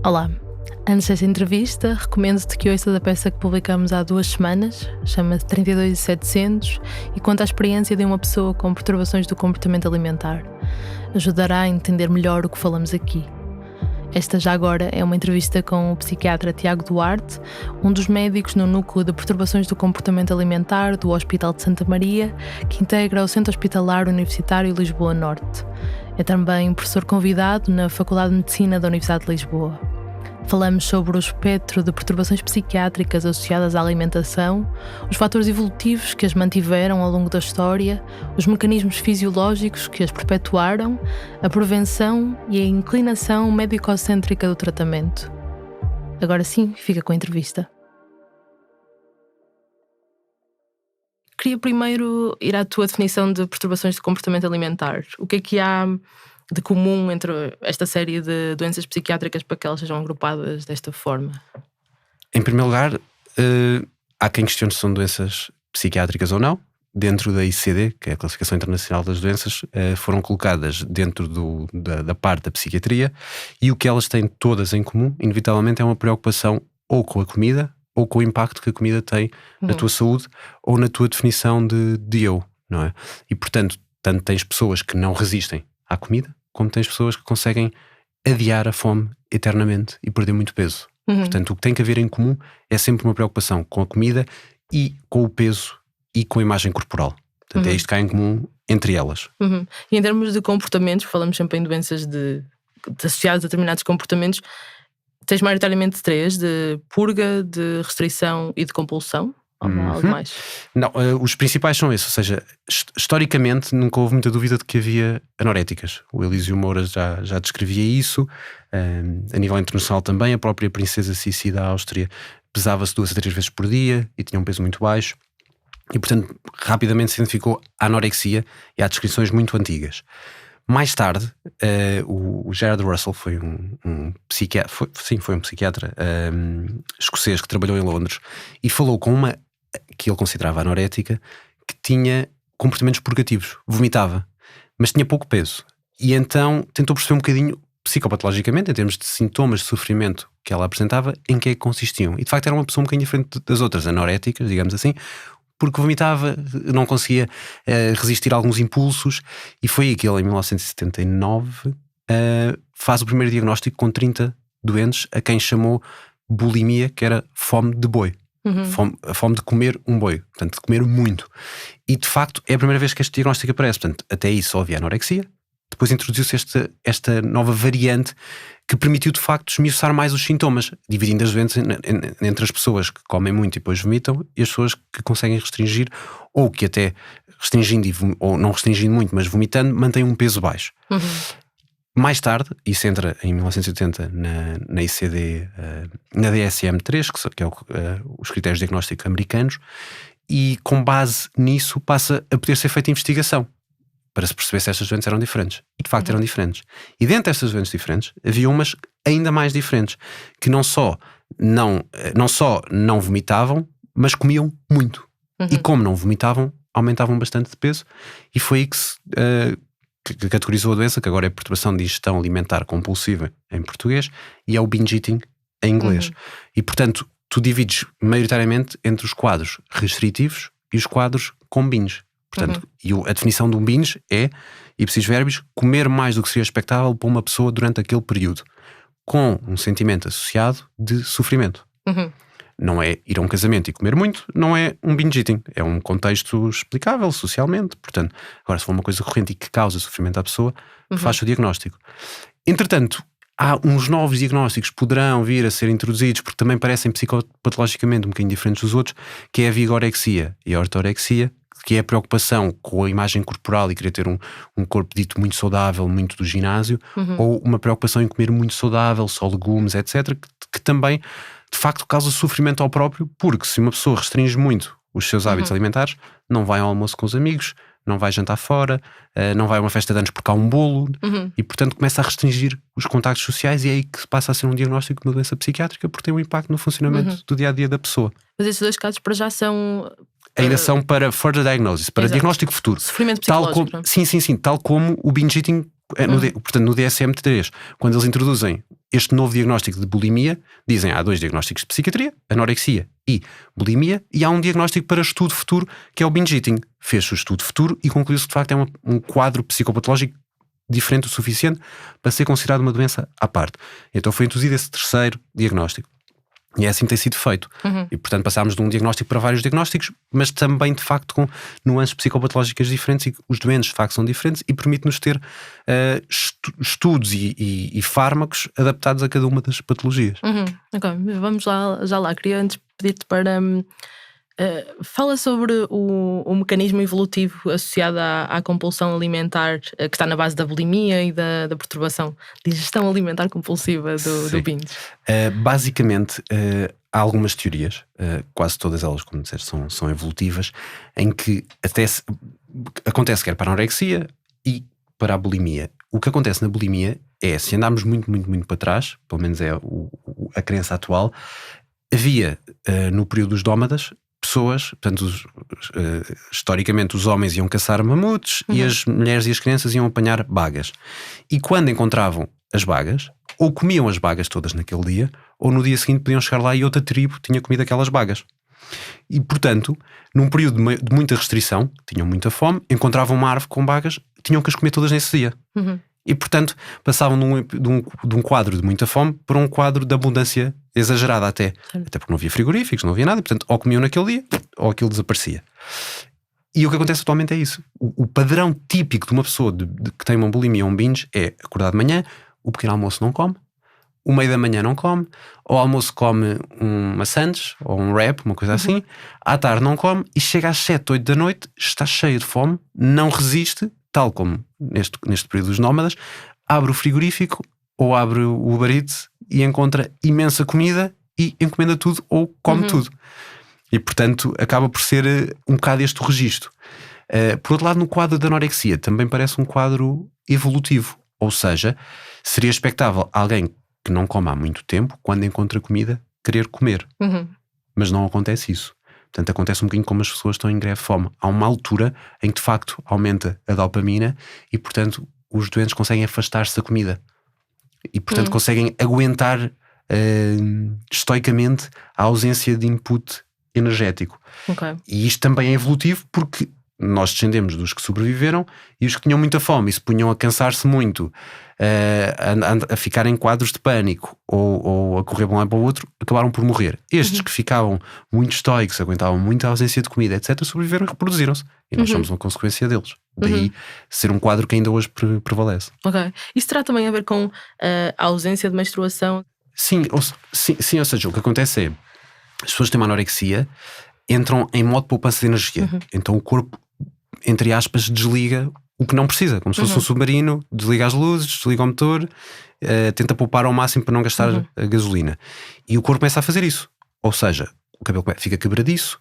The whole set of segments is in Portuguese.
Olá, antes desta entrevista, recomendo-te que ouças a peça que publicamos há 2 semanas, chama-se 32.700 e conta a experiência de uma pessoa com perturbações do comportamento alimentar. Ajudará a entender melhor o que falamos aqui. Esta já agora é uma entrevista com o psiquiatra Tiago Duarte, um dos médicos no núcleo de perturbações do comportamento alimentar do Hospital de Santa Maria, que integra o Centro Hospitalar Universitário Lisboa Norte. É também professor convidado na Faculdade de Medicina da Universidade de Lisboa. Falamos sobre o espectro de perturbações psiquiátricas associadas à alimentação, os fatores evolutivos que as mantiveram ao longo da história, os mecanismos fisiológicos que as perpetuaram, a prevenção e a inclinação medicocêntrica do tratamento. Agora sim, fica com a entrevista. Queria primeiro ir à tua definição de perturbações de comportamento alimentar. O que há de comum entre esta série de doenças psiquiátricas para que elas sejam agrupadas desta forma? Em primeiro lugar, há quem questione se são doenças psiquiátricas ou não. Dentro da ICD, que é a Classificação Internacional das Doenças, foram colocadas dentro da parte da psiquiatria, e o que elas têm todas em comum, inevitavelmente, é uma preocupação ou com a comida, ou com o impacto que a comida tem na tua saúde, ou na tua definição de eu, não é? E portanto, tanto tens pessoas que não resistem à comida, como tens pessoas que conseguem adiar a fome eternamente e perder muito peso. Portanto, o que tem que haver em comum é sempre uma preocupação com a comida e com o peso e com a imagem corporal. Portanto, é isto que há em comum entre elas. E em termos de comportamentos, falamos sempre em doenças associadas a determinados comportamentos. Tens maioritariamente 3, de purga, de restrição e de compulsão? Ou algo mais? Não, os principais são esses. Ou seja, historicamente nunca houve muita dúvida de que havia anoréticas. O Elísio Moura já descrevia isso. A nível internacional também, a própria princesa Sissi da Áustria pesava-se 2 a 3 vezes por dia e tinha um peso muito baixo. E portanto rapidamente se identificou a anorexia, e há descrições muito antigas. Mais tarde, o Gerard Russell foi um psiquiatra, foi um psiquiatra escocês que trabalhou em Londres e falou com uma que ele considerava anorética, que tinha comportamentos purgativos, vomitava, mas tinha pouco peso. E então tentou perceber um bocadinho, psicopatologicamente, em termos de sintomas de sofrimento que ela apresentava, em que é que consistiam. E de facto era uma pessoa um bocadinho diferente das outras anoréticas, digamos assim, porque vomitava, não conseguia resistir a alguns impulsos, e foi aí que ele, em 1979, faz o primeiro diagnóstico com 30 doentes, a quem chamou bulimia, que era fome de boi. A fome de comer um boi, portanto de comer muito. E de facto é a primeira vez que este diagnóstico aparece. Portanto, até aí só havia anorexia. Depois introduziu-se esta nova variante que permitiu de facto esmiuçar mais os sintomas, dividindo as doenças entre as pessoas que comem muito e depois vomitam, e as pessoas que conseguem restringir, ou que até restringindo ou não restringindo muito, mas vomitando, mantêm um peso baixo. Mais tarde, isso entra em 1980 na ICD, na DSM-3, que é os critérios diagnósticos americanos, e com base nisso passa a poder ser feita investigação para se perceber se estas doenças eram diferentes. E de facto eram diferentes. E dentro destas doenças diferentes havia umas ainda mais diferentes, que não só não vomitavam, mas comiam muito. E como não vomitavam, aumentavam bastante de peso, e foi aí que categorizou a doença, que agora é perturbação de ingestão alimentar compulsiva em português, e é o binge eating em inglês. E portanto tu divides maioritariamente entre os quadros restritivos e os quadros com binge. Portanto, e a definição de um binge é, ipsis verbis, comer mais do que seria expectável para uma pessoa durante aquele período, com um sentimento associado de sofrimento. Não é ir a um casamento e comer muito, não é um binge eating, é um contexto explicável socialmente. Portanto, agora se for uma coisa corrente e que causa sofrimento à pessoa, faz o diagnóstico. Entretanto, há uns novos diagnósticos que poderão vir a ser introduzidos, porque também parecem psicopatologicamente um bocadinho diferentes dos outros, que é a vigorexia e a ortorexia, que é a preocupação com a imagem corporal e querer ter um corpo dito muito saudável, muito do ginásio, ou uma preocupação em comer muito saudável, só legumes, etc., que também de facto causa sofrimento ao próprio, porque se uma pessoa restringe muito os seus hábitos alimentares, não vai ao almoço com os amigos, não vai jantar fora, não vai a uma festa de anos porque há um bolo, e portanto começa a restringir os contactos sociais, e é aí que passa a ser um diagnóstico de uma doença psiquiátrica, porque tem um impacto no funcionamento do dia-a-dia da pessoa. Mas esses 2 casos para já são... Ainda são para further diagnosis, para diagnóstico futuro. Sofrimento psicológico. Sim, tal como o binge eating, portanto no DSM-3, quando eles introduzem este novo diagnóstico de bulimia, dizem há 2 diagnósticos de psiquiatria, anorexia e bulimia, e há um diagnóstico para estudo futuro que é o binge eating. Fez-se o estudo futuro e concluiu-se que de facto é um quadro psicopatológico diferente o suficiente para ser considerado uma doença à parte. Então foi introduzido esse 3º diagnóstico. E é assim que tem sido feito. E portanto passámos de um diagnóstico para vários diagnósticos, mas também de facto com nuances psicopatológicas diferentes, e os doentes de facto são diferentes, e permite-nos ter estudos e fármacos adaptados a cada uma das patologias. Ok, vamos já lá. Queria antes pedir-te para... fala sobre o mecanismo evolutivo associado à compulsão alimentar, que está na base da bulimia e da perturbação de ingestão alimentar compulsiva do binge. Basicamente, há algumas teorias, quase todas elas, como dizer, são evolutivas, em que acontece quer para a anorexia e para a bulimia. O que acontece na bulimia é, se andarmos muito, muito, muito para trás, pelo menos é a crença atual, havia no período dos dómadas pessoas, portanto, historicamente os homens iam caçar mamutes e as mulheres e as crianças iam apanhar bagas. E quando encontravam as bagas, ou comiam as bagas todas naquele dia, ou no dia seguinte podiam chegar lá e outra tribo tinha comido aquelas bagas. E, portanto, num período de muita restrição, tinham muita fome, encontravam uma árvore com bagas, tinham que as comer todas nesse dia. E, portanto, passavam de um quadro de muita fome para um quadro de abundância exagerada até porque não havia frigoríficos, não havia nada, portanto, ou comiam naquele dia, ou aquilo desaparecia. E o que acontece atualmente é isso. O padrão típico de uma pessoa que tem uma bulimia ou um binge é acordar de manhã, o pequeno almoço não come, o meio da manhã não come, ao almoço come uma sandes ou um wrap, uma coisa assim, à tarde não come e chega às 7, 8 da noite, está cheio de fome, não resiste, tal como neste período dos nómadas, abre o frigorífico ou abre o Uber Eats e encontra imensa comida e encomenda tudo ou come tudo. E, portanto, acaba por ser um bocado este o registro. Por outro lado, no quadro da anorexia, também parece um quadro evolutivo. Ou seja, seria expectável alguém que não come há muito tempo, quando encontra comida, querer comer. Mas não acontece isso. Portanto, acontece um bocadinho como as pessoas estão em greve de fome. Há uma altura em que, de facto, aumenta a dopamina e, portanto, os doentes conseguem afastar-se da comida. E, portanto, conseguem aguentar estoicamente a ausência de input energético. E isto também é evolutivo porque nós descendemos dos que sobreviveram e os que tinham muita fome e se punham a cansar-se muito, a ficar em quadros de pânico ou a correr de um lado para o outro, acabaram por morrer. Estes que ficavam muito estoicos, aguentavam muito a ausência de comida, etc., sobreviveram e reproduziram-se. E nós somos uma consequência deles. Daí ser um quadro que ainda hoje prevalece. Isso terá também a ver com a ausência de menstruação? Sim, ou seja, o que acontece é as pessoas que têm uma anorexia entram em modo de poupança de energia. Então o corpo, entre aspas, desliga o que não precisa, como se fosse um submarino, desliga as luzes, desliga o motor, tenta poupar ao máximo para não gastar a gasolina. E o corpo começa a fazer isso. Ou seja, o cabelo fica quebradiço,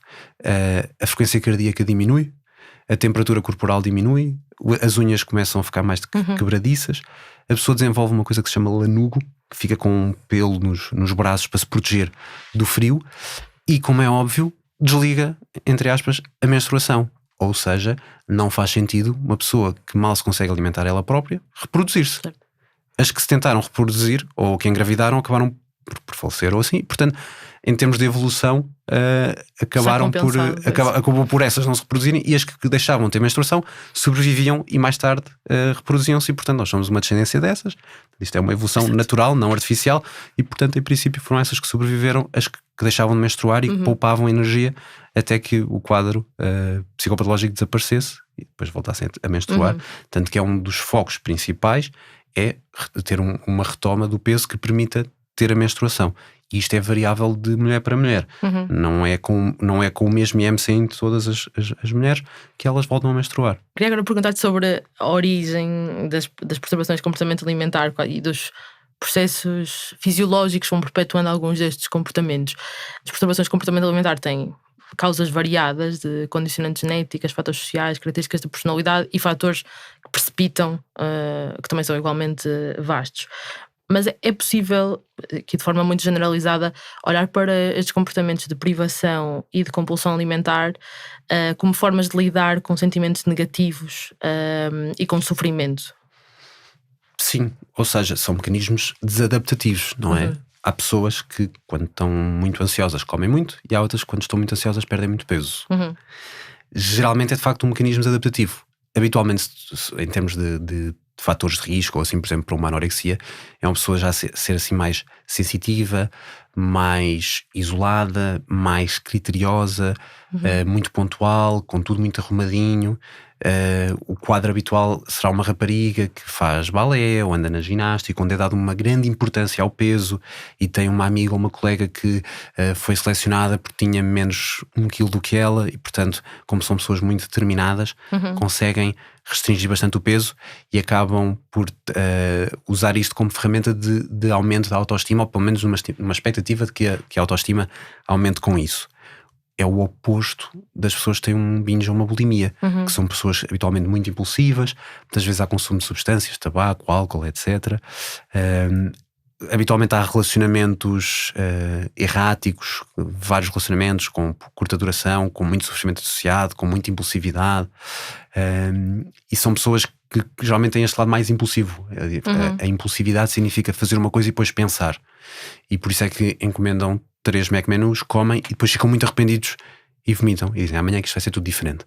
a frequência cardíaca diminui, a temperatura corporal diminui, as unhas começam a ficar mais quebradiças, a pessoa desenvolve uma coisa que se chama lanugo, que fica com um pelo nos braços para se proteger do frio, e, como é óbvio, desliga, entre aspas, a menstruação. Ou seja, não faz sentido uma pessoa que mal se consegue alimentar ela própria reproduzir-se. As que se tentaram reproduzir ou que engravidaram acabaram por falecer ou assim. Portanto, em termos de evolução, acabou por essas não se reproduzirem, e as que deixavam de ter menstruação sobreviviam e mais tarde reproduziam-se, e portanto nós somos uma descendência dessas. Isto é uma evolução natural, não artificial, e portanto em princípio foram essas que sobreviveram, as que deixavam de menstruar e que poupavam energia até que o quadro psicopatológico desaparecesse e depois voltassem a menstruar. Tanto que é um dos focos principais é ter uma retoma do peso que permita ter a menstruação. E isto é variável de mulher para mulher. Não é com o mesmo IMC em todas as mulheres que elas voltam a menstruar. Queria agora perguntar-te sobre a origem das perturbações de comportamento alimentar e dos processos fisiológicos que vão perpetuando alguns destes comportamentos. As perturbações de comportamento alimentar têm causas variadas de condicionantes genéticas, fatores sociais, características da personalidade e fatores que precipitam, que também são igualmente vastos. Mas é possível, aqui de forma muito generalizada, olhar para estes comportamentos de privação e de compulsão alimentar como formas de lidar com sentimentos negativos e com sofrimento? Sim, ou seja, são mecanismos desadaptativos, não é? Há pessoas que, quando estão muito ansiosas, comem muito, e há outras que, quando estão muito ansiosas, perdem muito peso. Geralmente é de facto um mecanismo desadaptativo. Habitualmente, em termos de fatores de risco, ou assim, por exemplo, para uma anorexia, é uma pessoa já ser assim mais sensitiva, mais isolada, mais criteriosa, muito pontual, com tudo muito arrumadinho. O quadro habitual será uma rapariga que faz balé ou anda na ginástica, onde é dado uma grande importância ao peso, e tem uma amiga ou uma colega que foi selecionada porque tinha menos 1 quilo do que ela, e portanto, como são pessoas muito determinadas, conseguem restringir bastante o peso e acabam por usar isto como ferramenta de aumento da autoestima, ou pelo menos uma expectativa de que a autoestima aumente com isso. É o oposto das pessoas que têm um binge ou uma bulimia, que são pessoas habitualmente muito impulsivas, muitas vezes há consumo de substâncias, tabaco, álcool, etc. Habitualmente há relacionamentos erráticos, vários relacionamentos com curta duração, com muito sofrimento associado, com muita impulsividade, e são pessoas que geralmente têm este lado mais impulsivo. A impulsividade significa fazer uma coisa e depois pensar, e por isso é que encomendam 3 Mac-menus, comem e depois ficam muito arrependidos e vomitam e dizem amanhã que isto vai ser tudo diferente.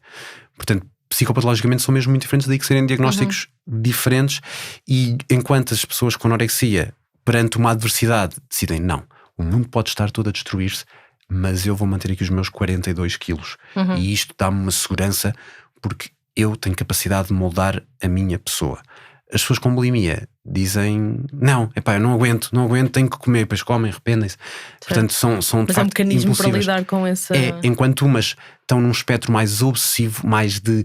Portanto, psicopatologicamente são mesmo muito diferentes, daí que serem diagnósticos diferentes. E enquanto as pessoas com anorexia, perante uma adversidade, decidem não, o mundo pode estar todo a destruir-se, mas eu vou manter aqui os meus 42 quilos, e isto dá-me uma segurança porque eu tenho capacidade de moldar a minha pessoa. As pessoas com bulimia dizem não, epá, eu não aguento, tenho que comer, depois comem, arrependem-se. Portanto, são de Mas facto é um mecanismo impulsivas. para lidar com essa... Enquanto umas estão num espectro mais obsessivo, mais de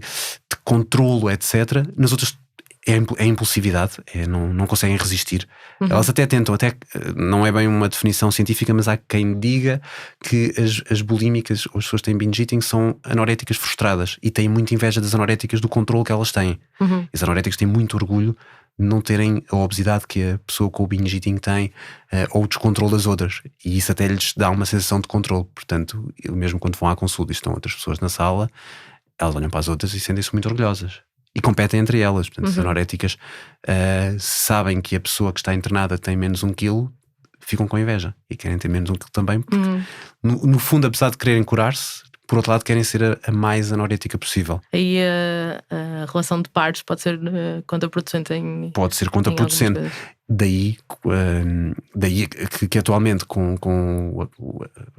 controlo, etc., nas outras é impulsividade, não conseguem resistir. Elas até tentam, não é bem uma definição científica, mas há quem diga que as bulímicas, ou as pessoas que têm binge eating, são anoréticas frustradas e têm muita inveja das anoréticas do controlo que elas têm. As anoréticas têm muito orgulho de não terem a obesidade que a pessoa com o binge eating tem, ou o descontrole das outras, e isso até lhes dá uma sensação de controle. Portanto, mesmo quando vão à consulta e estão outras pessoas na sala, elas olham para as outras e sentem-se muito orgulhosas e competem entre elas. Portanto, as anoréticas sabem que a pessoa que está internada tem menos 1 quilo, ficam com inveja e querem ter menos 1 quilo também, porque no fundo, apesar de quererem curar-se, por outro lado querem ser a mais anorética possível. Aí a relação de pares pode ser contraproducente pode ser contraproducente. Daí que atualmente com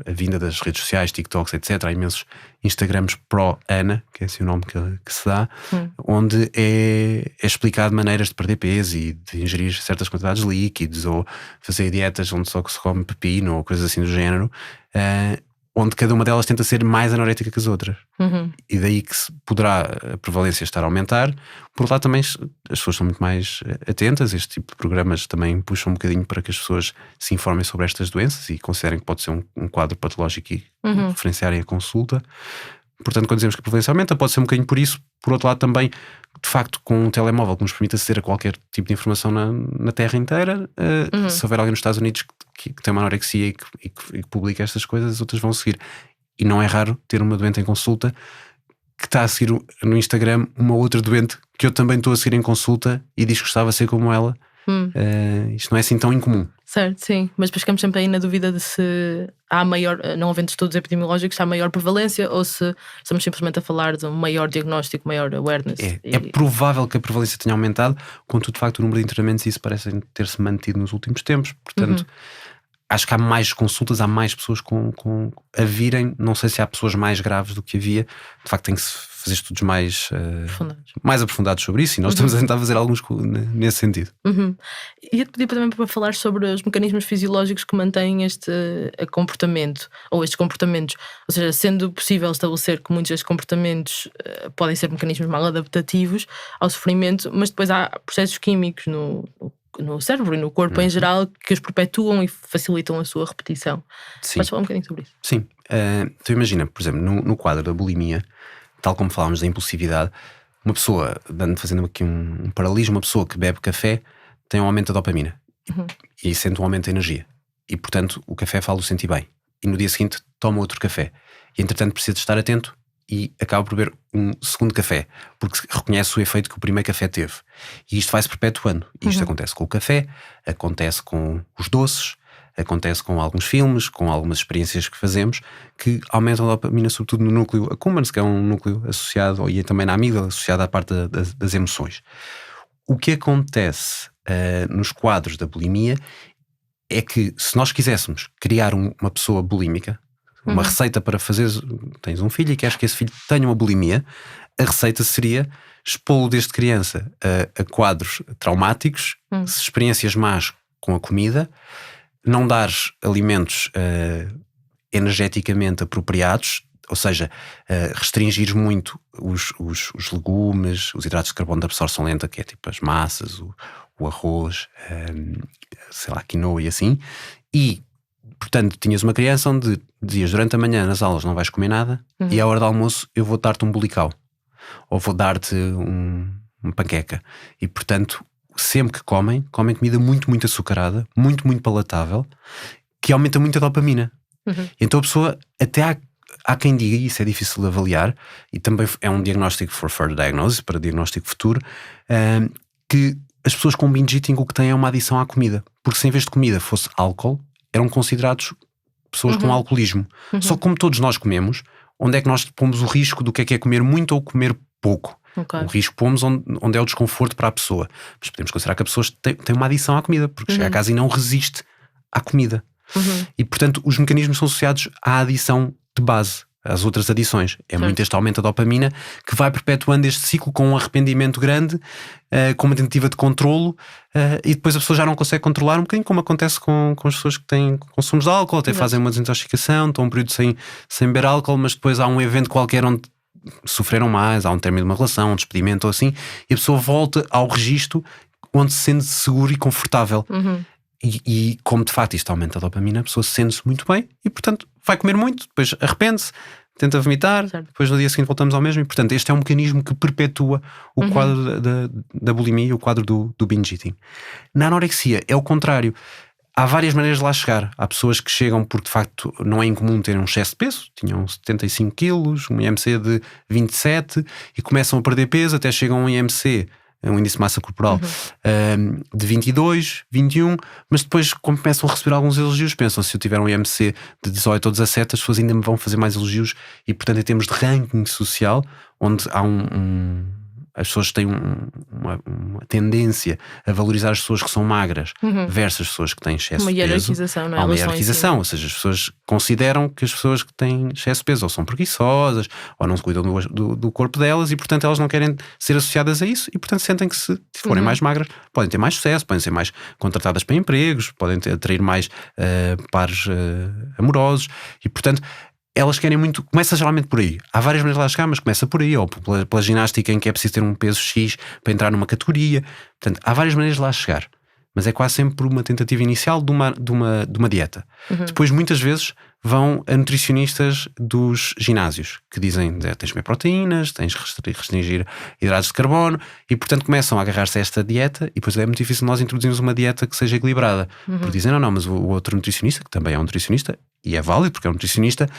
a vinda das redes sociais, TikToks, etc., há imensos Instagrams pró-Ana, que é assim o nome que se dá, onde é explicado maneiras de perder peso e de ingerir certas quantidades de líquidos, ou fazer dietas onde só se come pepino ou coisas assim do género, onde cada uma delas tenta ser mais anorética que as outras. E daí que poderá a prevalência estar a aumentar. Por outro lado, também as pessoas são muito mais atentas. Este tipo de programas também puxam um bocadinho para que as pessoas se informem sobre estas doenças e considerem que pode ser um quadro patológico e referenciarem a consulta. Portanto, quando dizemos que a prevalência aumenta, pode ser um bocadinho por isso. Por outro lado, também, de facto, com um telemóvel que nos permite aceder a qualquer tipo de informação na Terra inteira, se houver alguém nos Estados Unidos que tem uma anorexia e que publica estas coisas, as outras vão seguir. E não é raro ter uma doente em consulta que está a seguir no Instagram uma outra doente que eu também estou a seguir em consulta e diz que gostava de ser como ela. Isto não é assim tão incomum. Certo, sim, mas depois ficamos sempre aí na dúvida de se há maior, não havendo estudos epidemiológicos, se há maior prevalência ou se estamos simplesmente a falar de um maior diagnóstico, maior awareness. É provável que a prevalência tenha aumentado, contudo, de facto, o número de internamentos isso parece ter-se mantido nos últimos tempos. Portanto, acho que há mais consultas, há mais pessoas a virem. Não sei se há pessoas mais graves do que havia. De facto, tem que se fazer estudos mais aprofundados sobre isso, e nós estamos a tentar fazer alguns nesse sentido. E eu te pedi também para falar sobre os mecanismos fisiológicos que mantêm este comportamento, ou estes comportamentos. Ou seja, sendo possível estabelecer que muitos destes comportamentos podem ser mecanismos mal adaptativos ao sofrimento, mas depois há processos químicos no cérebro e no corpo em geral que os perpetuam e facilitam a sua repetição. Podes falar um bocadinho sobre isso? Sim. Então imagina, por exemplo, no quadro da bulimia, tal como falámos da impulsividade, uma pessoa, fazendo aqui um paralelismo, uma pessoa que bebe café tem um aumento da dopamina e sente um aumento da energia, e portanto o café faz-o sentir bem, e no dia seguinte toma outro café, e entretanto precisa de estar atento e acaba por beber um segundo café, porque reconhece o efeito que o primeiro café teve. E isto vai-se perpetuando. Isto acontece com o café, acontece com os doces, acontece com alguns filmes, com algumas experiências que fazemos, que aumentam a dopamina, sobretudo no núcleo accumbens, que é um núcleo associado, e também na amígdala, associado à parte das emoções. O que acontece nos quadros da bulimia é que, se nós quiséssemos criar uma pessoa bulímica, uma receita para fazer, tens um filho e queres que esse filho tenha uma bulimia, a receita seria expô-lo desde criança a quadros traumáticos, experiências más com a comida, não dar alimentos energeticamente apropriados, ou seja, restringir muito os legumes, os hidratos de carbono de absorção lenta, que é tipo as massas, o arroz, sei lá, quinoa e assim. E, portanto, tinhas uma criança onde dizias durante a manhã nas aulas não vais comer nada e à hora do almoço eu vou dar-te um bulical ou vou dar-te uma panqueca. E, portanto, sempre que comem comida muito, muito açucarada, muito, muito palatável, que aumenta muito a dopamina. Então a pessoa, até há quem diga, e isso é difícil de avaliar, e também é um diagnóstico for further diagnosis, para diagnóstico futuro, que as pessoas com binge eating o que têm é uma adição à comida, porque se em vez de comida fosse álcool, eram considerados pessoas com alcoolismo. Só que como todos nós comemos, onde é que nós pomos o risco do que é comer muito ou comer pouco? O risco pomos onde é o desconforto para a pessoa. Mas podemos considerar que a pessoa tem uma adição à comida, porque chega a casa e não resiste à comida. E, portanto, os mecanismos são associados à adição de base, às outras adições. É muito este aumento da dopamina que vai perpetuando este ciclo com um arrependimento grande, com uma tentativa de controlo, e depois a pessoa já não consegue controlar um bocadinho, como acontece com as pessoas que têm consumos de álcool, até fazem uma desintoxicação, estão um período sem beber álcool, mas depois há um evento qualquer onde sofreram mais, há um término de uma relação, um despedimento ou assim, e a pessoa volta ao registro onde se sente seguro e confortável. E como de facto isto aumenta a dopamina, a pessoa sente-se muito bem e, portanto, vai comer muito, depois arrepende-se, tenta vomitar, depois no dia seguinte voltamos ao mesmo. E, portanto, este é um mecanismo que perpetua o quadro da bulimia, o quadro do binge eating. Na anorexia é o contrário. Há várias maneiras de lá chegar. Há pessoas que chegam porque de facto não é incomum terem um excesso de peso, tinham 75 quilos, um IMC de 27 e começam a perder peso, até chegam a um IMC, um índice de massa corporal, de 22, 21, mas depois, como começam a receber alguns elogios, pensam, se eu tiver um IMC de 18 ou 17, as pessoas ainda me vão fazer mais elogios, e portanto em termos de ranking social, onde há as pessoas têm uma tendência a valorizar as pessoas que são magras versus as pessoas que têm excesso de peso. Uma hierarquização, não é? Há uma hierarquização, ou seja, as pessoas consideram que as pessoas que têm excesso de peso ou são preguiçosas ou não se cuidam do corpo delas, e portanto elas não querem ser associadas a isso, e portanto sentem que se forem mais magras podem ter mais sucesso, podem ser mais contratadas para empregos, podem atrair mais pares amorosos, e portanto elas querem muito, começa geralmente por aí. Há várias maneiras de lá chegar, mas começa por aí, ou pela ginástica em que é preciso ter um peso X para entrar numa categoria. Portanto, há várias maneiras de lá chegar, mas é quase sempre por uma tentativa inicial de uma dieta. Depois, muitas vezes, vão a nutricionistas dos ginásios, que dizem, tens de comer proteínas, tens de restringir hidratos de carbono, e portanto começam a agarrar-se a esta dieta, e depois é muito difícil nós introduzirmos uma dieta que seja equilibrada. Porque dizem, não, mas o outro nutricionista, que também é um nutricionista, e é válido porque é um nutricionista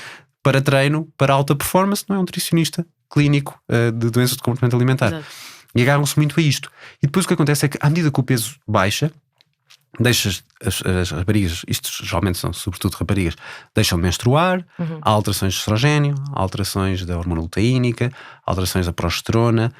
para treino, para alta performance, não é um nutricionista clínico de doenças de comportamento alimentar. Exato. E agarram-se muito a isto. E depois o que acontece é que, à medida que o peso baixa, deixa as raparigas, isto geralmente são sobretudo raparigas, deixam de menstruar, há alterações de estrogênio, há alterações da hormona luteínica, alterações da progesterona,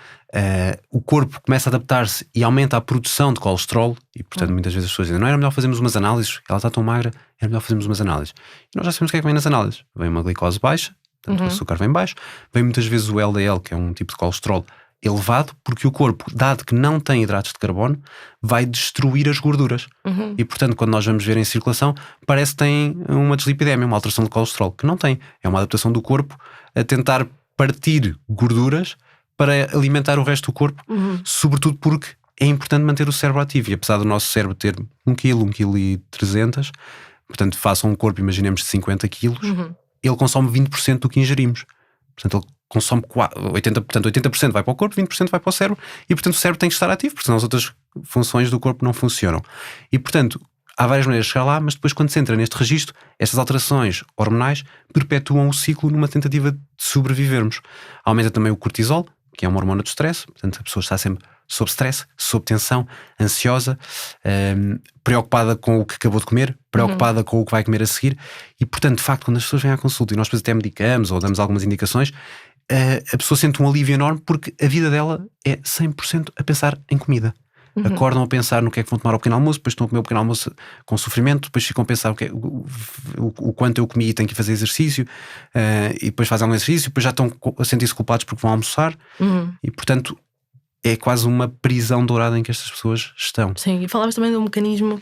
o corpo começa a adaptar-se e aumenta a produção de colesterol, e portanto muitas vezes as pessoas dizem, não era melhor fazermos umas análises, ela está tão magra, era melhor fazermos umas análises. E nós já sabemos o que é que vem nas análises. Vem uma glicose baixa, portanto o açúcar vem baixo, vem muitas vezes o LDL, que é um tipo de colesterol elevado, porque o corpo, dado que não tem hidratos de carbono, vai destruir as gorduras. E portanto, quando nós vamos ver em circulação, parece que tem uma dislipidemia, uma alteração de colesterol, que não tem. É uma adaptação do corpo a tentar partir gorduras para alimentar o resto do corpo, sobretudo porque é importante manter o cérebro ativo. E apesar do nosso cérebro ter 1 kg e 300, portanto, façam um corpo, imaginemos, de 50 kg, ele consome 20% do que ingerimos. Portanto, ele consome 80% vai para o corpo, 20% vai para o cérebro, e portanto o cérebro tem que estar ativo, porque senão as outras funções do corpo não funcionam. E portanto, há várias maneiras de chegar lá, mas depois, quando se entra neste registro, estas alterações hormonais perpetuam o ciclo numa tentativa de sobrevivermos. Aumenta também o cortisol, que é uma hormona do stress, portanto a pessoa está sempre sob stress, sob tensão, ansiosa, preocupada com o que acabou de comer, preocupada com o que vai comer a seguir, e portanto, de facto, quando as pessoas vêm à consulta e nós depois até medicamos ou damos algumas indicações, a pessoa sente um alívio enorme porque a vida dela é 100% a pensar em comida. Acordam a pensar no que é que vão tomar ao pequeno almoço, depois estão a comer o pequeno almoço com sofrimento, depois ficam a pensar o quanto eu comi e tenho que fazer exercício, e depois fazem algum exercício, depois já estão a sentir-se culpados porque vão almoçar, e portanto é quase uma prisão dourada em que estas pessoas estão. Sim, e falavas também de um mecanismo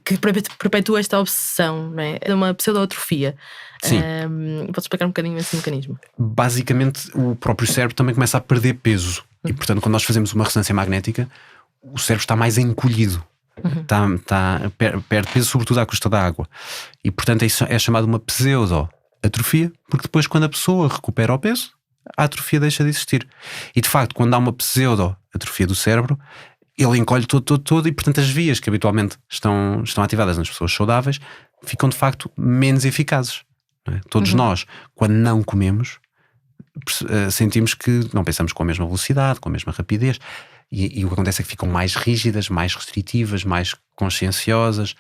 que perpetua esta obsessão, não é? É uma pseudoatrofia. Sim. Podes explicar um bocadinho esse mecanismo? Basicamente, o próprio cérebro também começa a perder peso. E portanto, quando nós fazemos uma ressonância magnética, o cérebro está mais encolhido. Perde peso, sobretudo à custa da água. E portanto isso é chamado uma pseudoatrofia, porque depois, quando a pessoa recupera o peso, a atrofia deixa de existir. E de facto, quando há uma pseudoatrofia do cérebro, ele encolhe todo, e portanto as vias que habitualmente estão ativadas nas pessoas saudáveis ficam de facto menos eficazes, não é? Todos nós, quando não comemos, sentimos que não pensamos com a mesma velocidade, com a mesma rapidez, e o que acontece é que ficam mais rígidas, mais restritivas, mais conscienciosas,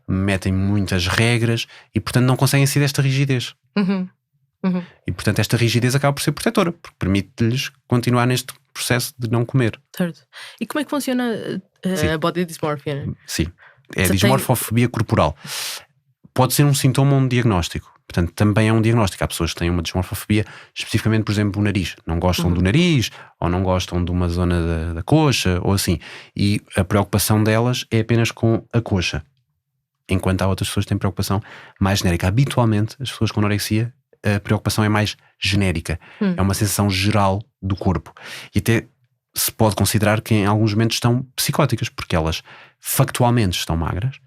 metem muitas regras e portanto não conseguem sair desta rigidez. E portanto esta rigidez acaba por ser protetora, porque permite-lhes continuar neste processo de não comer. Certo. E como é que funciona a body dysmorphia? Sim, é a dismorfofobia corporal. Pode ser um sintoma ou um diagnóstico. Portanto, também é um diagnóstico. Há pessoas que têm uma dismorfofobia, especificamente, por exemplo, o nariz. Não gostam do nariz, ou não gostam de uma zona da coxa, ou assim. E a preocupação delas é apenas com a coxa. Enquanto há outras pessoas que têm preocupação mais genérica. Habitualmente, as pessoas com anorexia, a preocupação é mais genérica. É uma sensação geral do corpo. E até se pode considerar que em alguns momentos estão psicóticas, porque elas factualmente estão magras.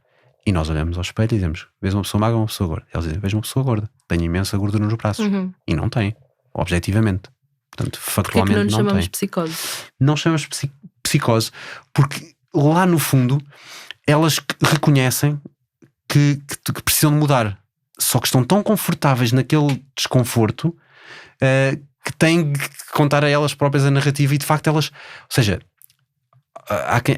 E nós olhamos ao espelho e dizemos: vês uma pessoa magra ou uma pessoa gorda? Eles dizem: vejo uma pessoa gorda, tenho imensa gordura nos braços. E não tem, objetivamente. Portanto, factualmente não tem. Porquê que não chamamos psicose? Não chamamos psicose porque lá no fundo elas reconhecem que precisam de mudar, só que estão tão confortáveis naquele desconforto que têm que contar a elas próprias a narrativa. E de facto elas, ou seja,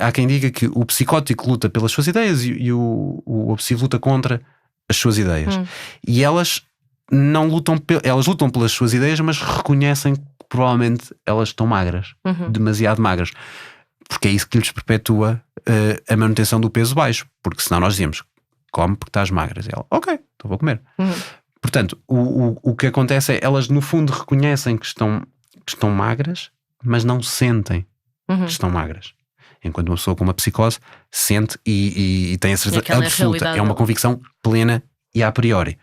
há quem diga que o psicótico luta pelas suas ideias e o obsessivo luta contra as suas ideias. E elas não lutam, elas lutam pelas suas ideias, mas reconhecem que provavelmente elas estão magras, demasiado magras, porque é isso que lhes perpetua a manutenção do peso baixo. Porque senão nós dizemos: come porque estás magras. E ela: ok, então vou comer. Portanto, o que acontece é elas no fundo reconhecem que estão magras, mas não sentem que estão magras. Enquanto uma pessoa com uma psicose sente e tem a certeza absoluta. É uma convicção plena e a priori.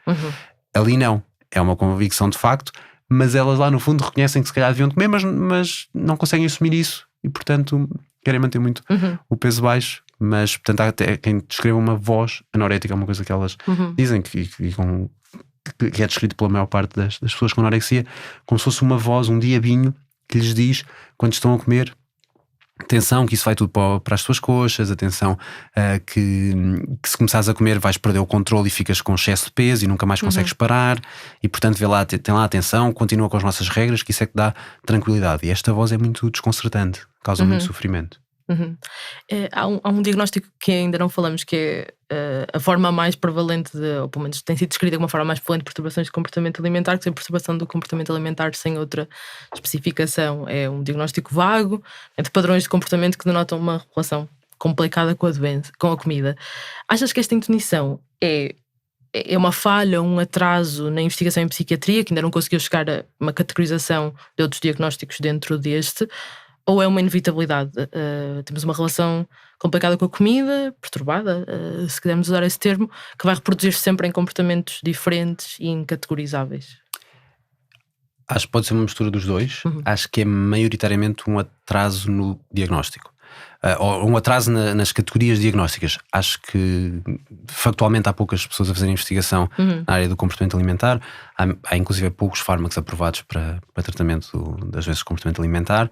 Ali não. É uma convicção de facto, mas elas lá no fundo reconhecem que se calhar deviam comer, mas não conseguem assumir isso. E portanto querem manter muito o peso baixo. Mas portanto há até quem descreva uma voz anorética, é uma coisa que elas dizem que é descrito pela maior parte das pessoas com anorexia, como se fosse uma voz, um diabinho que lhes diz quando estão a comer: atenção que isso vai tudo para as tuas coxas, atenção que se começares a comer vais perder o controle e ficas com excesso de peso e nunca mais consegues parar, e portanto tem lá atenção, continua com as nossas regras, que isso é que dá tranquilidade. E esta voz é muito desconcertante, causa muito sofrimento. Há um diagnóstico que ainda não falamos, que é a forma mais prevalente ou pelo menos tem sido descrita como a forma mais prevalente de perturbações de comportamento alimentar, que é a perturbação do comportamento alimentar sem outra especificação. É um diagnóstico vago, de padrões de comportamento que denotam uma relação complicada com a doença, com a comida. Achas que esta indefinição é uma falha, um atraso na investigação em psiquiatria, que ainda não conseguiu chegar a uma categorização de outros diagnósticos dentro deste? Ou é uma inevitabilidade? Temos uma relação complicada com a comida, perturbada, se quisermos usar esse termo, que vai reproduzir-se sempre em comportamentos diferentes e incategorizáveis. Acho que pode ser uma mistura dos dois. Acho que é maioritariamente um atraso no diagnóstico, ou um atraso nas categorias diagnósticas. Acho que factualmente há poucas pessoas a fazer investigação na área do comportamento alimentar. Há inclusive poucos fármacos aprovados para tratamento das doenças do comportamento alimentar.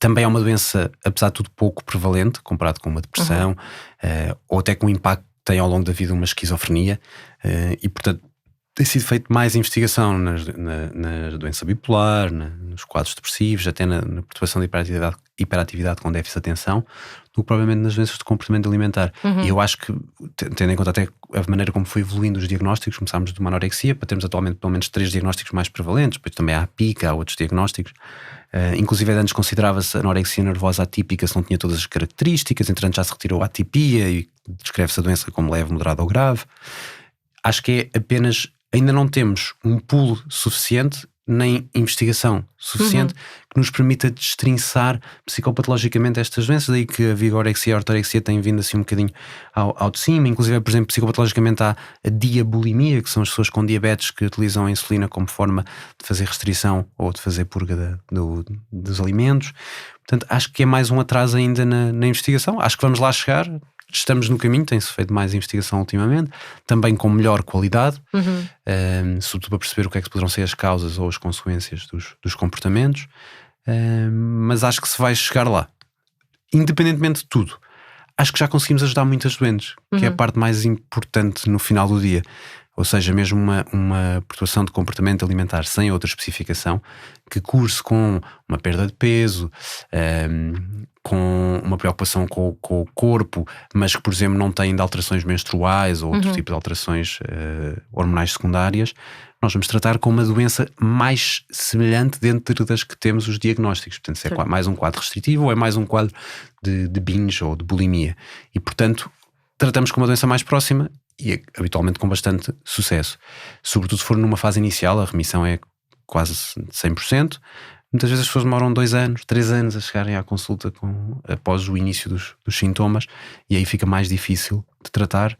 também é uma doença, apesar de tudo, pouco prevalente, comparado com uma depressão, ou até com o impacto que tem ao longo da vida uma esquizofrenia, e portanto tem sido feito mais investigação na doença bipolar, nos quadros depressivos, até na perturbação de hiperatividade com déficit de atenção, do que provavelmente nas doenças de comportamento alimentar. E eu acho que, tendo em conta até a maneira como foi evoluindo os diagnósticos, começámos de uma anorexia para termos atualmente pelo menos 3 diagnósticos mais prevalentes, depois também há a PICA, há outros diagnósticos. Inclusive antes considerava-se anorexia nervosa atípica se não tinha todas as características, entretanto já se retirou a atipia e descreve-se a doença como leve, moderada ou grave. Acho que é apenas, ainda não temos um pool suficiente, nem investigação suficiente que nos permita destrinçar psicopatologicamente estas doenças, daí que a vigorexia e a ortorexia têm vindo assim um bocadinho ao de cima. Inclusive, por exemplo, psicopatologicamente há a diabulimia, que são as pessoas com diabetes que utilizam a insulina como forma de fazer restrição ou de fazer purga dos alimentos. Portanto, acho que é mais um atraso ainda na investigação. Acho que vamos lá chegar. Estamos no caminho, tem-se feito mais investigação ultimamente, também com melhor qualidade, sobretudo para perceber o que é que poderão ser as causas ou as consequências dos comportamentos, mas acho que se vai chegar lá. Independentemente de tudo, acho que já conseguimos ajudar muitas doentes, que é a parte mais importante no final do dia. Ou seja, mesmo uma perturbação de comportamento alimentar sem outra especificação, que curse com uma perda de peso, com uma preocupação com o corpo, mas que, por exemplo, não tem de alterações menstruais ou outro tipo de alterações hormonais secundárias, nós vamos tratar com uma doença mais semelhante dentro das que temos os diagnósticos. Portanto, se é mais um quadro restritivo ou é mais um quadro de binge ou de bulimia. E, portanto, tratamos com uma doença mais próxima e habitualmente com bastante sucesso. Sobretudo se for numa fase inicial, a remissão é quase 100%. Muitas vezes as pessoas demoram 2 anos, 3 anos a chegarem à consulta após o início dos sintomas, e aí fica mais difícil de tratar,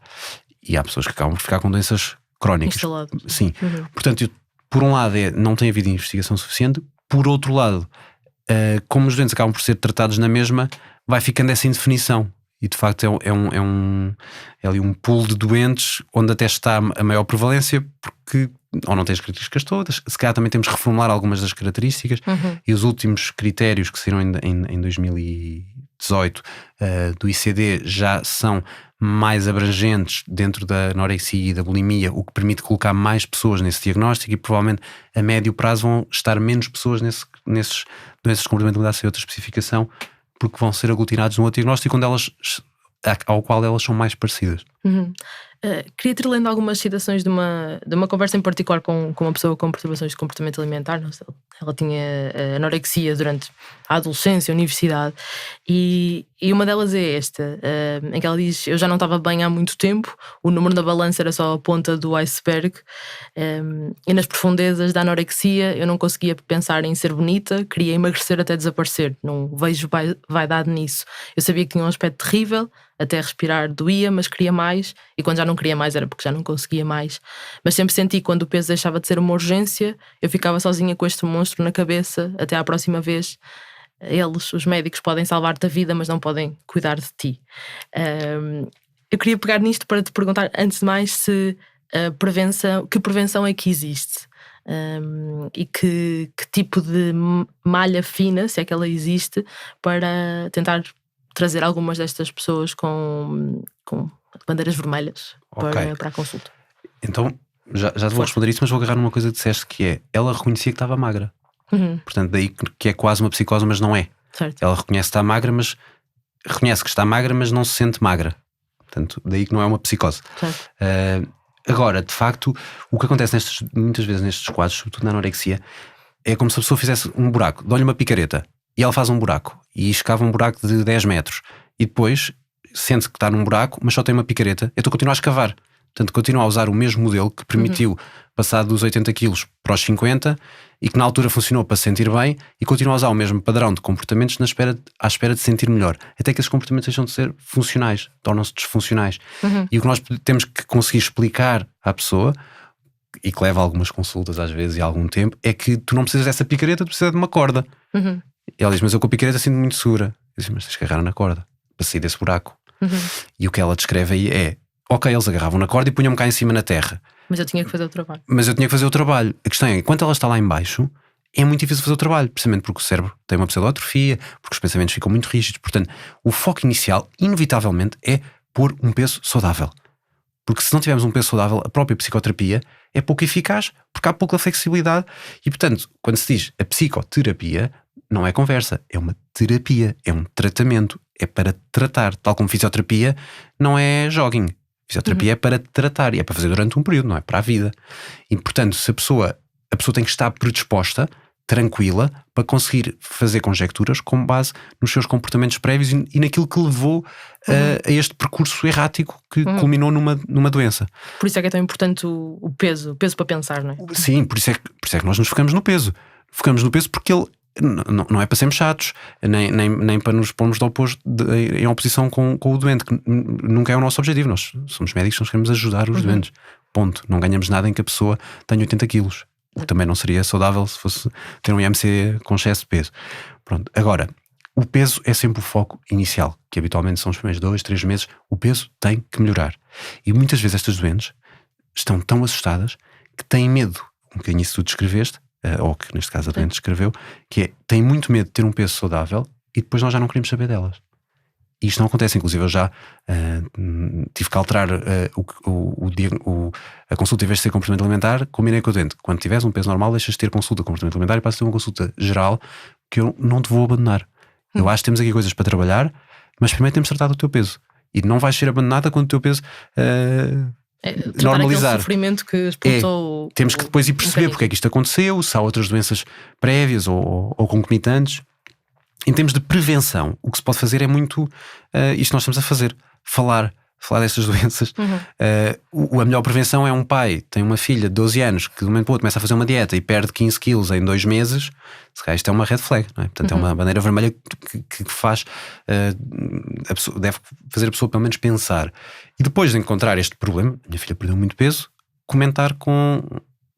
e há pessoas que acabam por ficar com doenças crónicas. Instaladas. Sim. Portanto, por um lado não tem havido investigação suficiente, por outro lado, como os doentes acabam por ser tratados na mesma, vai ficando essa indefinição. E de facto é ali um pool de doentes onde até está a maior prevalência, porque ou não tem as características todas, se calhar também temos que reformular algumas das características, e os últimos critérios que saíram em 2018 do ICD já são mais abrangentes dentro da anorexia e da bulimia, o que permite colocar mais pessoas nesse diagnóstico, e provavelmente a médio prazo vão estar menos pessoas nesses doenças de comportamento alimentar sem outra especificação, porque vão ser aglutinados num outro diagnóstico ao qual elas são mais parecidas. Queria ter lendo algumas citações de uma conversa em particular com uma pessoa com perturbações de comportamento alimentar. Ela tinha anorexia durante a adolescência, a universidade, e uma delas é esta, em que ela diz: eu já não estava bem há muito tempo, o número da balança era só a ponta do iceberg, e nas profundezas da anorexia eu não conseguia pensar em ser bonita, queria emagrecer até desaparecer, não vejo vaidade nisso. Eu sabia que tinha um aspecto terrível, até respirar doía, mas queria mais, e quando já não queria mais era porque já não conseguia mais. Mas sempre senti que quando o peso deixava de ser uma urgência, eu ficava sozinha com este monstro na cabeça. Até à próxima vez, os médicos, podem salvar-te a vida, mas não podem cuidar de ti. Eu queria pegar nisto para te perguntar, antes de mais, se que prevenção é que existe, e que tipo de malha fina, se é que ela existe, para tentar trazer algumas destas pessoas com bandeiras vermelhas para a consulta. Então, já te vou responder isso, mas vou agarrar numa coisa que disseste, que é: ela reconhecia que estava magra. Portanto, daí que é quase uma psicose, mas não é. Certo. Ela reconhece que está magra, mas reconhece que está magra, mas não se sente magra. Portanto, daí que não é uma psicose. Agora, de facto, o que acontece muitas vezes nestes quadros, sobretudo na anorexia, é como se a pessoa fizesse um buraco, dá-lhe uma picareta e ela faz um buraco e escava um buraco de 10 metros e depois sente que está num buraco, mas só tem uma picareta, então continua a escavar. Portanto, continua a usar o mesmo modelo que permitiu passar dos 80 quilos para os 50 e que na altura funcionou para se sentir bem, e continua a usar o mesmo padrão de comportamentos à espera de se sentir melhor, até que esses comportamentos deixam de ser funcionais, tornam-se disfuncionais. E o que nós temos que conseguir explicar à pessoa, e que leva algumas consultas às vezes e algum tempo, é que tu não precisas dessa picareta, tu precisas de uma corda. E ela diz: mas eu com a picareta sinto muito segura. Eu digo: mas tens que agarrar na corda para sair desse buraco. E o que ela descreve aí é: ok, eles agarravam na corda e punham-me cá em cima na terra, mas eu tinha que fazer o trabalho. A questão é, enquanto ela está lá em baixo, é muito difícil fazer o trabalho, precisamente porque o cérebro tem uma pseudoatrofia, porque os pensamentos ficam muito rígidos. Portanto, o foco inicial, inevitavelmente, é pôr um peso saudável. Porque se não tivermos um peso saudável, a própria psicoterapia é pouco eficaz, porque há pouca flexibilidade. E, portanto, quando se diz a psicoterapia, não é conversa, é uma terapia, é um tratamento, é para tratar. Tal como fisioterapia não é jogging. Fisioterapia é para tratar e é para fazer durante um período, não é para a vida. E, portanto, se a pessoa tem que estar predisposta, tranquila, para conseguir fazer conjecturas com base nos seus comportamentos prévios e naquilo que levou a este percurso errático que culminou numa doença. Por isso é que é tão importante o peso para pensar, não é? Sim, por isso é que nós nos focamos no peso. Focamos no peso porque ele não é para sermos chatos, nem para nos pormos em oposição com o doente, que nunca é o nosso objetivo. Nós somos médicos, nós queremos ajudar os doentes. Ponto. Não ganhamos nada em que a pessoa tenha 80 quilos. O que também não seria saudável se fosse ter um IMC com excesso de peso. Pronto. Agora, o peso é sempre o foco inicial, que habitualmente são os primeiros 2, 3 meses. O peso tem que melhorar. E muitas vezes estas doentes estão tão assustadas que têm medo, um bocadinho isso tu descreveste, ou que neste caso a doente descreveu, que é, têm muito medo de ter um peso saudável e depois nós já não queremos saber delas. E isto não acontece, inclusive eu já tive que alterar a consulta, em vez de ser comportamento alimentar, combinei com o doente. Quando tiveres um peso normal, deixas de ter consulta de comportamento alimentar e passas a ter uma consulta geral, que eu não te vou abandonar. Eu acho que temos aqui coisas para trabalhar, mas primeiro temos de tratar do teu peso. E não vais ser abandonada quando o teu peso normalizar. Aquele sofrimento que expulsou. Temos que depois ir perceber porque é que isto aconteceu, se há outras doenças prévias ou concomitantes. Em termos de prevenção, o que se pode fazer é muito isto que nós estamos a fazer, falar destas doenças. A melhor prevenção é um pai tem uma filha de 12 anos que de um momento para o outro começa a fazer uma dieta e perde 15 quilos em 2 meses. Se calhar isto é uma red flag, não é? Portanto é uma bandeira vermelha que faz a pessoa, deve fazer a pessoa pelo menos pensar. E depois de encontrar este problema, minha filha perdeu muito peso, comentar com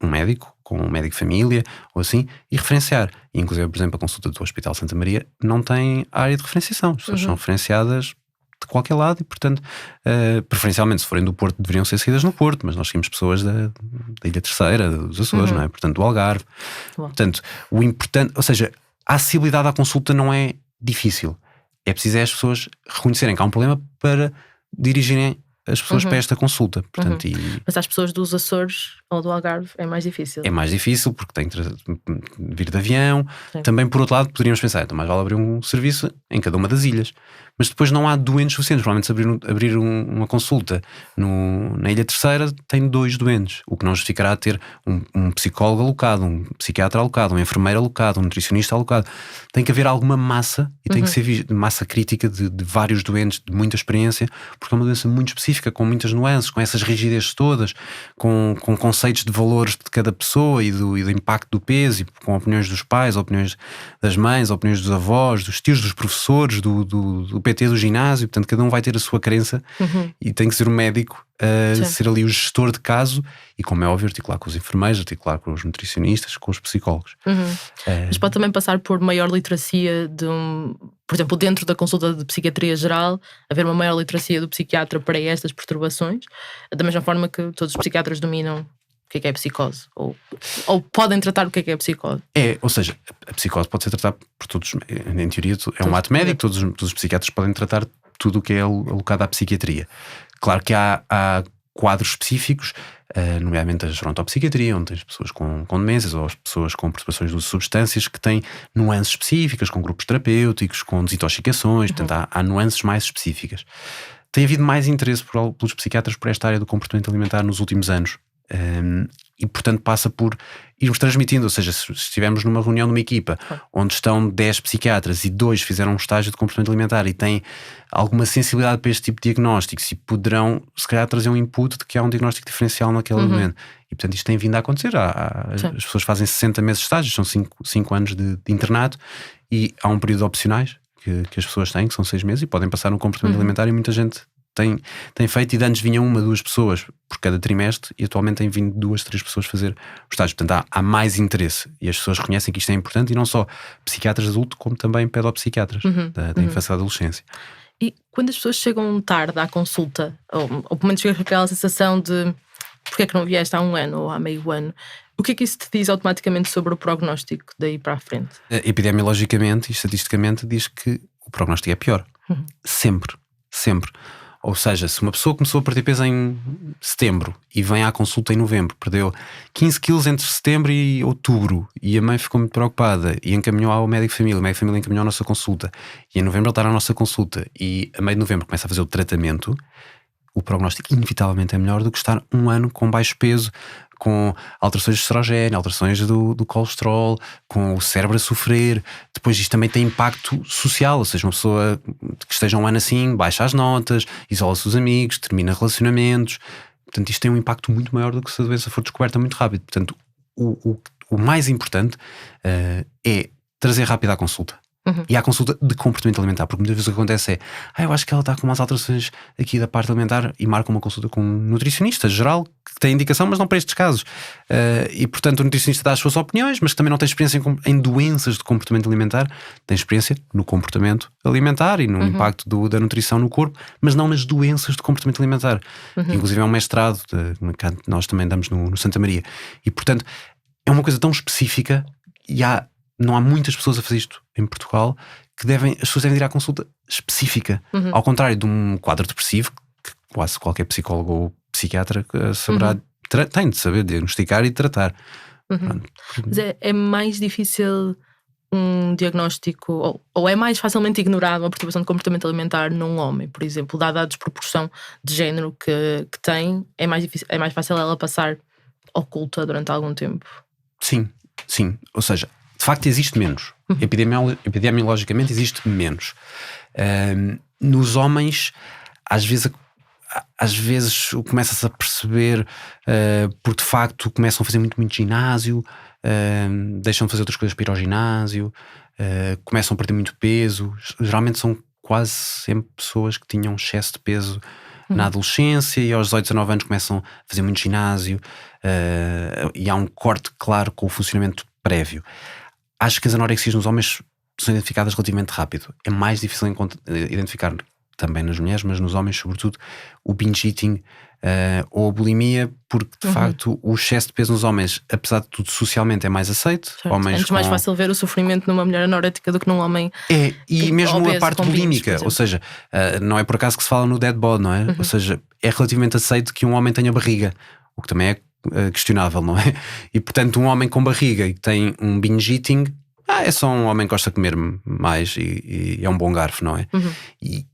um médico de família ou assim, e referenciar. E, inclusive, por exemplo, a consulta do Hospital Santa Maria não tem área de referenciação. As pessoas são referenciadas de qualquer lado e, portanto, preferencialmente, se forem do Porto, deveriam ser seguidas no Porto, mas nós seguimos pessoas da Ilha Terceira, dos Açores, não é? Portanto, do Algarve. Portanto, o importante, ou seja, a acessibilidade à consulta não é difícil. É preciso as pessoas reconhecerem que há um problema para dirigirem as pessoas para esta consulta. Portanto, Mas às pessoas dos Açores ou do Algarve é mais difícil. É mais difícil porque tem que vir de avião. Sim. Também, por outro lado, poderíamos pensar, então mais vale abrir um serviço em cada uma das ilhas. Mas depois não há doentes suficientes. Provavelmente se abrir uma consulta na Ilha Terceira tem 2 doentes, o que não justificará ter um psicólogo alocado, um psiquiatra alocado, um enfermeiro alocado, um nutricionista alocado. Tem que haver alguma massa e tem que ser massa crítica de vários doentes, de muita experiência, porque é uma doença muito específica, com muitas nuances, com essas rigidezes todas, com conceitos de valores de cada pessoa e do impacto do peso, e com opiniões dos pais, opiniões das mães, opiniões dos avós, dos tios, dos professores, do PT do ginásio. Portanto, cada um vai ter a sua crença e tem que ser o médico a ser ali o gestor de caso e, como é óbvio, articular com os enfermeiros, articular com os nutricionistas, com os psicólogos. Mas pode também passar por maior literacia por exemplo, dentro da consulta de psiquiatria geral, haver uma maior literacia do psiquiatra para estas perturbações, da mesma forma que todos os psiquiatras dominam o que é psicose, ou podem tratar o que é psicose. Ou seja, a psicose pode ser tratada por todos, em teoria é um ato médico, todos os psiquiatras podem tratar tudo o que é alocado à psiquiatria. Claro que há quadros específicos, nomeadamente a gerontopsiquiatria, onde tens pessoas com demências ou as pessoas com perturbações de substâncias que têm nuances específicas, com grupos terapêuticos, com desintoxicações, portanto há nuances mais específicas. Tem havido mais interesse pelos psiquiatras por esta área do comportamento alimentar nos últimos anos. E portanto passa por irmos transmitindo, ou seja, se estivermos numa reunião de uma equipa onde estão 10 psiquiatras e 2 fizeram um estágio de comportamento alimentar e têm alguma sensibilidade para este tipo de diagnósticos e poderão se calhar trazer um input de que há um diagnóstico diferencial naquele momento, e portanto isto tem vindo a acontecer. As pessoas fazem 60 meses de estágio, são 5 anos de internato, e há um período de opcionais que as pessoas têm, que são 6 meses, e podem passar no comportamento alimentar, e muita gente tem feito, e de antes vinham 1, 2 pessoas por cada trimestre, e atualmente tem vindo 2, 3 pessoas fazer o estágio. Portanto há mais interesse, e as pessoas reconhecem que isto é importante, e não só psiquiatras adultos, como também pedopsiquiatras da infância e da adolescência. E quando as pessoas chegam tarde à consulta, ou pelo menos chegam com aquela sensação de porque é que não vieste há 1 ano ou há meio ano, o que é que isso te diz automaticamente sobre o prognóstico daí para a frente? Epidemiologicamente e estatisticamente diz que o prognóstico é pior. Sempre. Ou seja, se uma pessoa começou a perder peso em setembro e vem à consulta em novembro, perdeu 15 quilos entre setembro e outubro, e a mãe ficou muito preocupada e encaminhou ao médico de família, o médico de família encaminhou à nossa consulta, e em novembro ele está na nossa consulta, e a meio de novembro começa a fazer o tratamento, o prognóstico inevitavelmente é melhor do que estar 1 ano com baixo peso, com alterações de estrogênio, alterações do colesterol, com o cérebro a sofrer. Depois isto também tem impacto social, ou seja, uma pessoa que esteja 1 ano assim, baixa as notas, isola-se dos amigos, termina relacionamentos. Portanto, isto tem um impacto muito maior do que se a doença for descoberta muito rápido. Portanto, o mais importante é trazer rápido à consulta. E à consulta de comportamento alimentar, porque muitas vezes o que acontece é eu acho que ela está com umas alterações aqui da parte alimentar, e marca uma consulta com um nutricionista geral que tem indicação, mas não para estes casos, e portanto o nutricionista dá as suas opiniões, mas que também não tem experiência em doenças de comportamento alimentar, tem experiência no comportamento alimentar e no impacto da nutrição no corpo, mas não nas doenças de comportamento alimentar. Inclusive é um mestrado que nós também damos no Santa Maria, e portanto é uma coisa tão específica, e não há muitas pessoas a fazer isto em Portugal, que as pessoas devem ir à consulta específica. Ao contrário de um quadro depressivo, que quase qualquer psicólogo ou psiquiatra saberá, tem de saber diagnosticar e tratar. Mas é mais difícil um diagnóstico, ou é mais facilmente ignorado uma perturbação de comportamento alimentar num homem, por exemplo, dada a desproporção de género que tem, é mais fácil ela passar oculta durante algum tempo? Sim. Ou seja, de facto existe menos. Epidemiologicamente existe menos. Nos homens, às vezes começa-se a perceber, porque de facto começam a fazer muito ginásio, deixam de fazer outras coisas para ir ao ginásio, começam a perder muito peso. Geralmente são quase sempre pessoas que tinham excesso de peso na adolescência, e aos 18, 19 anos começam a fazer muito ginásio, e há um corte claro com o funcionamento prévio. Acho que as anorexias nos homens são identificadas relativamente rápido. É mais difícil identificar também nas mulheres, mas nos homens sobretudo o binge eating ou a bulimia, porque de facto o excesso de peso nos homens, apesar de tudo, socialmente é mais aceito. É mais fácil ver o sofrimento numa mulher anorética do que num homem. E mesmo obeso, a parte bulímica, ou seja, não é por acaso que se fala no dead bod, não é? Ou seja, é relativamente aceito que um homem tenha barriga, o que também é questionável, não é? E portanto um homem com barriga e que tem um binge eating, é só um homem que gosta de comer mais e é um bom garfo, não é?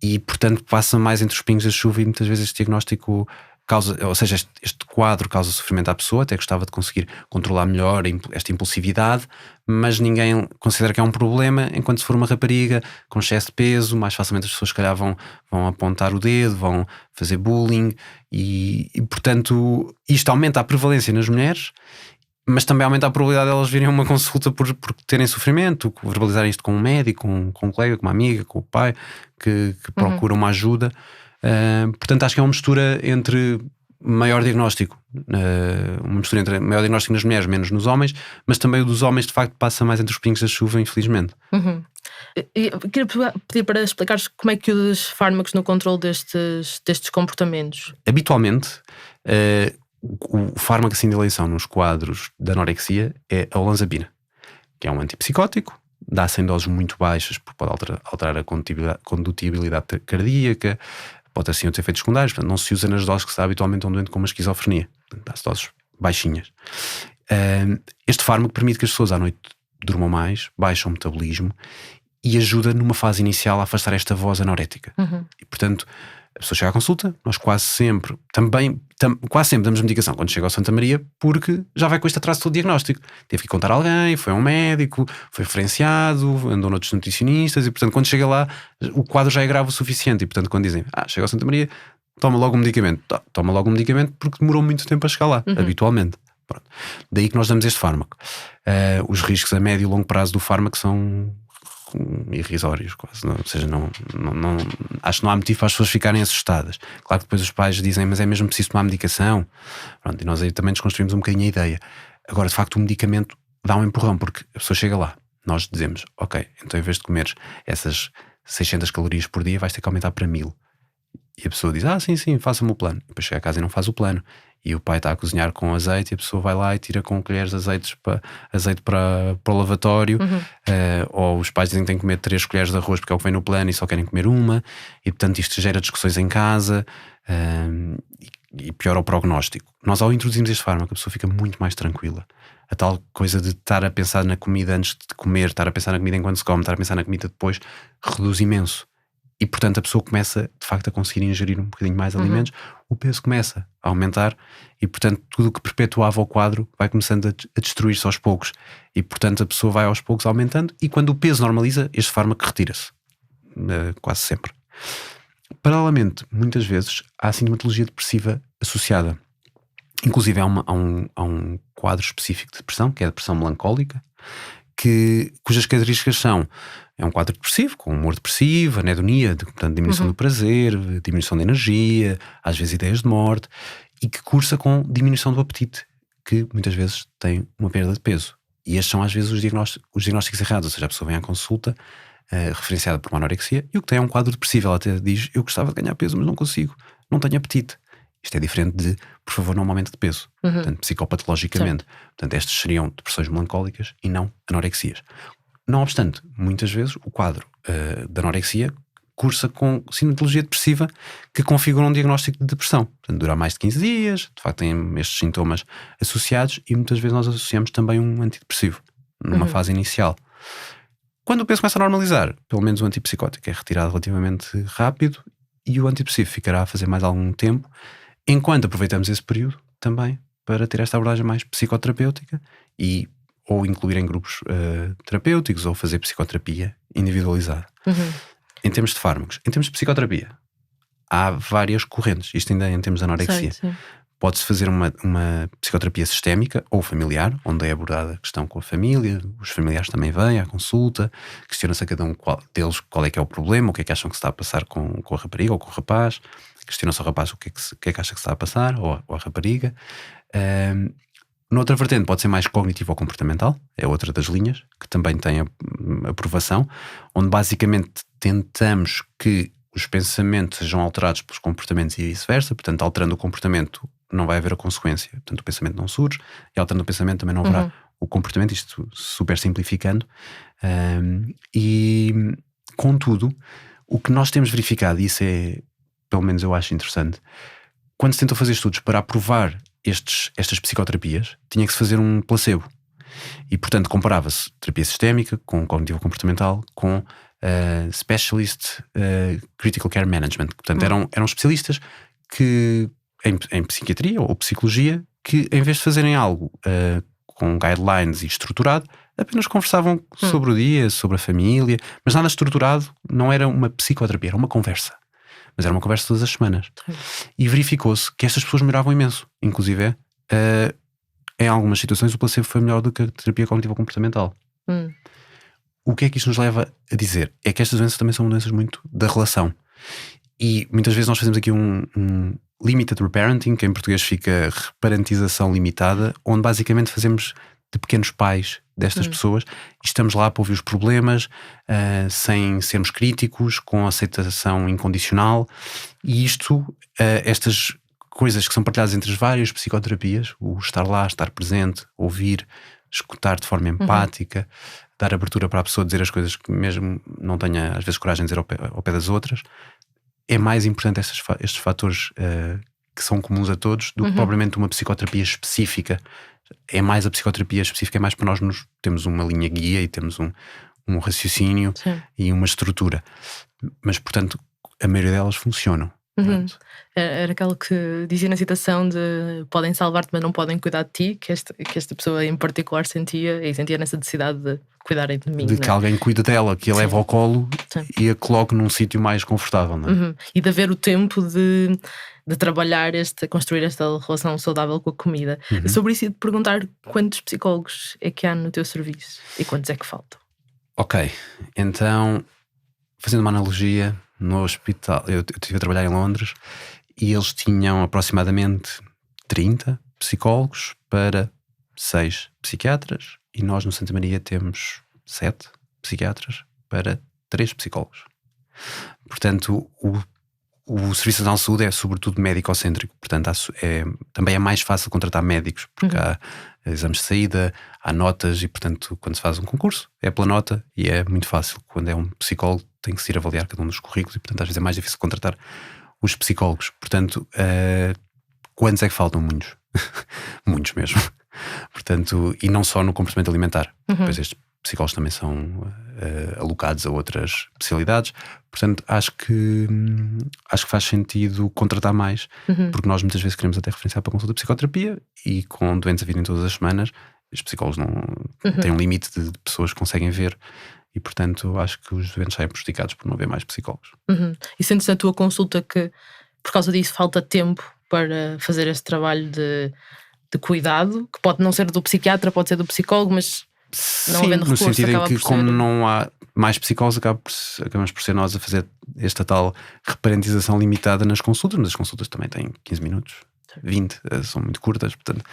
E portanto passa mais entre os pingos da chuva, e muitas vezes este diagnóstico causa, ou seja, este quadro causa sofrimento à pessoa. Até gostava de conseguir controlar melhor esta impulsividade, mas ninguém considera que é um problema, enquanto se for uma rapariga com excesso de peso, mais facilmente as pessoas se calhar vão apontar o dedo, vão fazer bullying, e portanto isto aumenta a prevalência nas mulheres, mas também aumenta a probabilidade de elas virem a uma consulta por terem sofrimento, verbalizarem isto com um médico, com um colega, com uma amiga, com o pai, que procura uma ajuda. Portanto, acho que é uma mistura entre maior diagnóstico, maior diagnóstico nas mulheres, menos nos homens, mas também o dos homens de facto passa mais entre os pingos da chuva, infelizmente. Eu queria pedir para explicares como é que os fármacos no controle destes comportamentos. Habitualmente, o fármaco assim de eleição nos quadros da anorexia é a olanzapina, que é um antipsicótico, dá-se em doses muito baixas, porque pode alterar a condutibilidade cardíaca, pode ter assim outros efeitos secundários. Portanto, não se usa nas doses que se dá habitualmente a um doente com uma esquizofrenia. Portanto, dá-se doses baixinhas. Este fármaco permite que as pessoas à noite durmam mais, baixam o metabolismo e ajuda numa fase inicial a afastar esta voz anorética. E portanto, a pessoa chega à consulta, nós quase sempre damos medicação quando chega ao Santa Maria, porque já vai com este atraso todo diagnóstico. Teve que contar a alguém, foi a um médico, foi referenciado, andou noutros nutricionistas, e portanto quando chega lá o quadro já é grave o suficiente. E portanto quando dizem, chega ao Santa Maria, toma logo um medicamento. Toma logo um medicamento porque demorou muito tempo a chegar lá, habitualmente. Pronto. Daí que nós damos este fármaco. Os riscos a médio e longo prazo do fármaco são irrisórios quase, ou seja, acho que não há motivo para as pessoas ficarem assustadas. Claro que depois os pais dizem, mas é mesmo preciso tomar medicação. Pronto, e nós aí também desconstruímos um bocadinho a ideia. Agora, de facto, o medicamento dá um empurrão, porque a pessoa chega lá, nós dizemos, ok, então em vez de comeres essas 600 calorias por dia, vais ter que aumentar para 1000. E a pessoa diz, sim, faça-me o plano. E depois chega a casa e não faz o plano. E o pai está a cozinhar com azeite e a pessoa vai lá e tira com colheres de azeite para o lavatório. Ou os pais dizem que têm que comer 3 colheres de arroz porque é o que vem no plano e só querem comer uma. E portanto isto gera discussões em casa e piora o prognóstico. Nós, ao introduzirmos este fármaco, a pessoa fica muito mais tranquila. A tal coisa de estar a pensar na comida antes de comer, estar a pensar na comida enquanto se come, estar a pensar na comida depois, reduz imenso. E portanto a pessoa começa de facto a conseguir ingerir um bocadinho mais alimentos, o peso começa a aumentar e portanto tudo o que perpetuava o quadro vai começando a destruir-se aos poucos e portanto a pessoa vai aos poucos aumentando e quando o peso normaliza, este fármaco retira-se, quase sempre. Paralelamente, muitas vezes há sintomatologia depressiva associada, inclusive há um quadro específico de depressão, que é a depressão melancólica, cujas características são: é um quadro depressivo, com humor depressivo, anedonia, portanto diminuição do prazer, diminuição da energia, às vezes ideias de morte, e que cursa com diminuição do apetite, que muitas vezes tem uma perda de peso. E estes são às vezes os diagnósticos errados, ou seja, a pessoa vem à consulta referenciada por uma anorexia e o que tem é um quadro depressivo. Ela até diz, eu gostava de ganhar peso mas não consigo, não tenho apetite. Isto é diferente de, por favor, não aumente de peso, portanto, psicopatologicamente. Portanto, estas seriam depressões melancólicas e não anorexias. Não obstante, muitas vezes o quadro da anorexia cursa com sintomatologia depressiva que configura um diagnóstico de depressão. Portanto, dura mais de 15 dias, de facto tem estes sintomas associados e muitas vezes nós associamos também um antidepressivo numa fase inicial. Quando o peso começa a normalizar, pelo menos o antipsicótico é retirado relativamente rápido e o antidepressivo ficará a fazer mais algum tempo, enquanto aproveitamos esse período também para ter esta abordagem mais psicoterapêutica e ou incluir em grupos terapêuticos ou fazer psicoterapia individualizada. Em termos de fármacos, em termos de psicoterapia, há várias correntes, isto ainda em termos de anorexia. Sim. Pode-se fazer uma psicoterapia sistémica ou familiar, onde é abordada a questão com a família, os familiares também vêm à consulta, questiona-se a cada um deles qual é que é o problema, o que é que acham que se está a passar com a rapariga ou com o rapaz, questiona-se ao rapaz o que é que acha que se está a passar, ou a rapariga. Noutra vertente pode ser mais cognitivo ou comportamental, é outra das linhas, que também tem aprovação, onde basicamente tentamos que os pensamentos sejam alterados pelos comportamentos e vice-versa, portanto alterando o comportamento não vai haver a consequência, portanto o pensamento não surge, e alterando o pensamento também não haverá o comportamento, isto super simplificando. E contudo, o que nós temos verificado, e isso é, pelo menos eu acho interessante, quando se tentou fazer estudos para aprovar estas psicoterapias, tinha que se fazer um placebo. E, portanto, comparava-se terapia sistémica com cognitivo-comportamental com Specialist Critical Care Management. Portanto, eram especialistas que, em psiquiatria ou psicologia, que em vez de fazerem algo com guidelines e estruturado, apenas conversavam sobre o dia, sobre a família, mas nada estruturado, não era uma psicoterapia, era uma conversa. Mas era uma conversa todas as semanas. E verificou-se que estas pessoas melhoravam imenso. Inclusive, em algumas situações, o placebo foi melhor do que a terapia cognitivo-comportamental. O que é que isto nos leva a dizer? É que estas doenças também são doenças muito da relação. E muitas vezes nós fazemos aqui um limited reparenting, que em português fica reparentização limitada, onde basicamente fazemos de pequenos pais destas pessoas e estamos lá para ouvir os problemas sem sermos críticos, com aceitação incondicional. E estas coisas que são partilhadas entre as várias psicoterapias, o estar lá, estar presente, ouvir, escutar de forma empática, dar abertura para a pessoa dizer as coisas que mesmo não tenha às vezes coragem de dizer ao pé das outras, é mais importante estes fatores que são comuns a todos do que propriamente uma psicoterapia específica. É mais a psicoterapia específica, é mais para nós temos uma linha guia e temos um raciocínio e uma estrutura. Mas, portanto, a maioria delas funcionam. Era aquilo que dizia na citação de podem salvar-te, mas não podem cuidar de ti, que esta pessoa em particular sentia nessa necessidade de cuidarem de mim. De que alguém cuida dela, que a leva ao colo e a coloque num sítio mais confortável. Não é? E de haver o tempo de trabalhar construir esta relação saudável com a comida. Sobre isso, ia te perguntar quantos psicólogos é que há no teu serviço e quantos é que faltam? Ok, então, fazendo uma analogia, no hospital, eu estive a trabalhar em Londres e eles tinham aproximadamente 30 psicólogos para 6 psiquiatras e nós no Santa Maria temos 7 psiquiatras para 3 psicólogos. Portanto, o Serviço Nacional de Saúde é sobretudo médico-cêntrico, portanto também é mais fácil contratar médicos, porque há exames de saída, há notas e, portanto, quando se faz um concurso é pela nota e é muito fácil. Quando é um psicólogo tem que se ir avaliar cada um dos currículos e, portanto, às vezes é mais difícil contratar os psicólogos. Portanto, quantos é que faltam? Muitos. Muitos mesmo. Portanto, e não só no comportamento alimentar. Depois estes psicólogos também são alocados a outras especialidades. Portanto, acho que faz sentido contratar mais, porque nós muitas vezes queremos até referenciar para consulta de psicoterapia e com doentes a virem todas as semanas, os psicólogos não têm um limite de pessoas que conseguem ver e, portanto, acho que os doentes saem prejudicados por não haver mais psicólogos. E sentes na tua consulta que, por causa disso, falta tempo para fazer esse trabalho de cuidado, que pode não ser do psiquiatra, pode ser do psicólogo, mas não havendo recurso, no sentido em que, como ser... não há mais psicólogos, acabamos por ser nós a fazer esta tal reparentização limitada nas consultas, mas as consultas também têm 15 minutos, 20, são muito curtas, portanto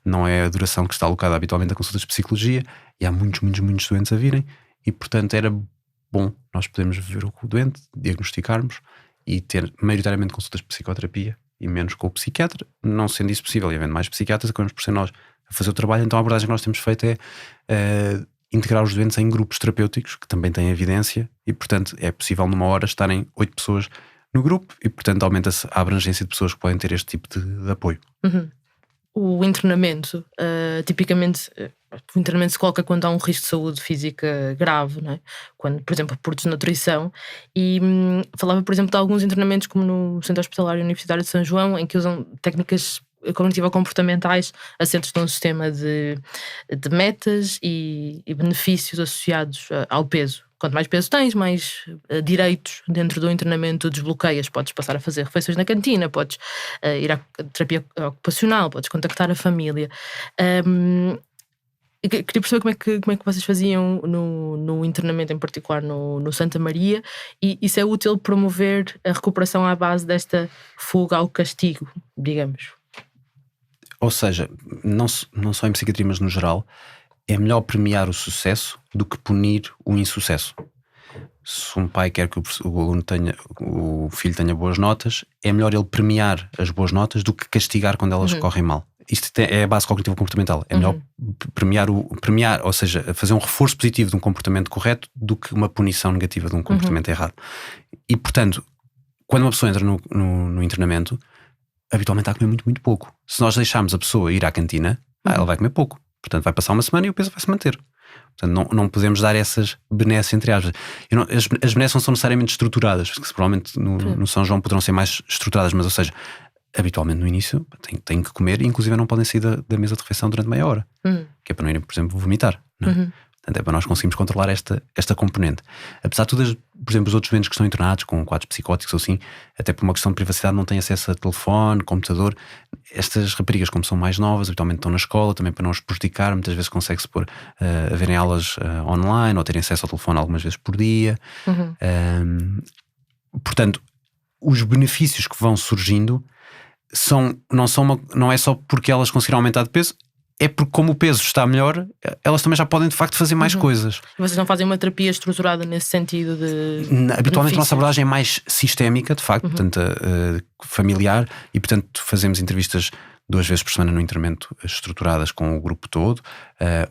não é a duração que está alocada habitualmente a consultas de psicologia, e há muitos doentes a virem, e portanto era bom nós podermos ver o doente, diagnosticarmos e ter maioritariamente consultas de psicoterapia e menos com o psiquiatra. Não sendo isso possível e havendo mais psiquiatras, acabamos por ser nós a fazer o trabalho. Então a abordagem que nós temos feito é integrar os doentes em grupos terapêuticos que também têm evidência e, portanto, é possível numa hora estarem 8 pessoas no grupo e, portanto, aumenta-se a abrangência de pessoas que podem ter este tipo de apoio. O internamento, tipicamente, o internamento se coloca quando há um risco de saúde física grave, não é? Quando, por exemplo, por desnutrição. E falava, por exemplo, de alguns internamentos, como no Centro Hospitalar Universitário de São João, em que usam técnicas cognitivo-comportamentais assentes num sistema de metas e benefícios associados ao peso. Quanto mais peso tens, mais direitos dentro do internamento desbloqueias. Podes passar a fazer refeições na cantina, podes ir à terapia ocupacional, podes contactar a família. Queria perceber como é que vocês faziam no internamento, em particular no Santa Maria, e se é útil promover a recuperação à base desta fuga ao castigo, digamos. Ou seja, não só em psiquiatria, mas no geral, é melhor premiar o sucesso do que punir o insucesso. Se um pai quer que o filho tenha boas notas, é melhor ele premiar as boas notas do que castigar quando elas correm mal. Isto é a base cognitivo-comportamental. É melhor premiar, ou seja, fazer um reforço positivo de um comportamento correto do que uma punição negativa de um comportamento errado. E, portanto, quando uma pessoa entra no internamento, habitualmente está a comer muito, muito pouco. Se nós deixarmos a pessoa ir à cantina, ela vai comer pouco. Portanto, vai passar uma semana e o peso vai se manter. Portanto, não podemos dar essas benesses entre aspas. As benesses não são necessariamente estruturadas, porque provavelmente no São João poderão ser mais estruturadas, mas, ou seja, habitualmente no início têm que comer e inclusive não podem sair da mesa de refeição durante meia hora, que é para não irem, por exemplo, vomitar. Não é? Portanto, é para nós conseguirmos controlar esta componente. Apesar de tudo, por exemplo, os outros doentes que estão internados com quadros psicóticos ou assim, até por uma questão de privacidade não têm acesso a telefone, computador. Estas raparigas, como são mais novas, habitualmente estão na escola, também para não os prejudicar, muitas vezes consegue-se pôr a verem aulas online ou terem acesso ao telefone algumas vezes por dia. Portanto, os benefícios que vão surgindo não é só porque elas conseguiram aumentar de peso, é porque como o peso está melhor, elas também já podem de facto fazer mais coisas. Vocês não fazem uma terapia estruturada nesse sentido de habitualmente a nossa abordagem é mais sistémica, de facto, portanto, familiar, e portanto fazemos entrevistas 2 vezes por semana no internamento estruturadas com o grupo todo,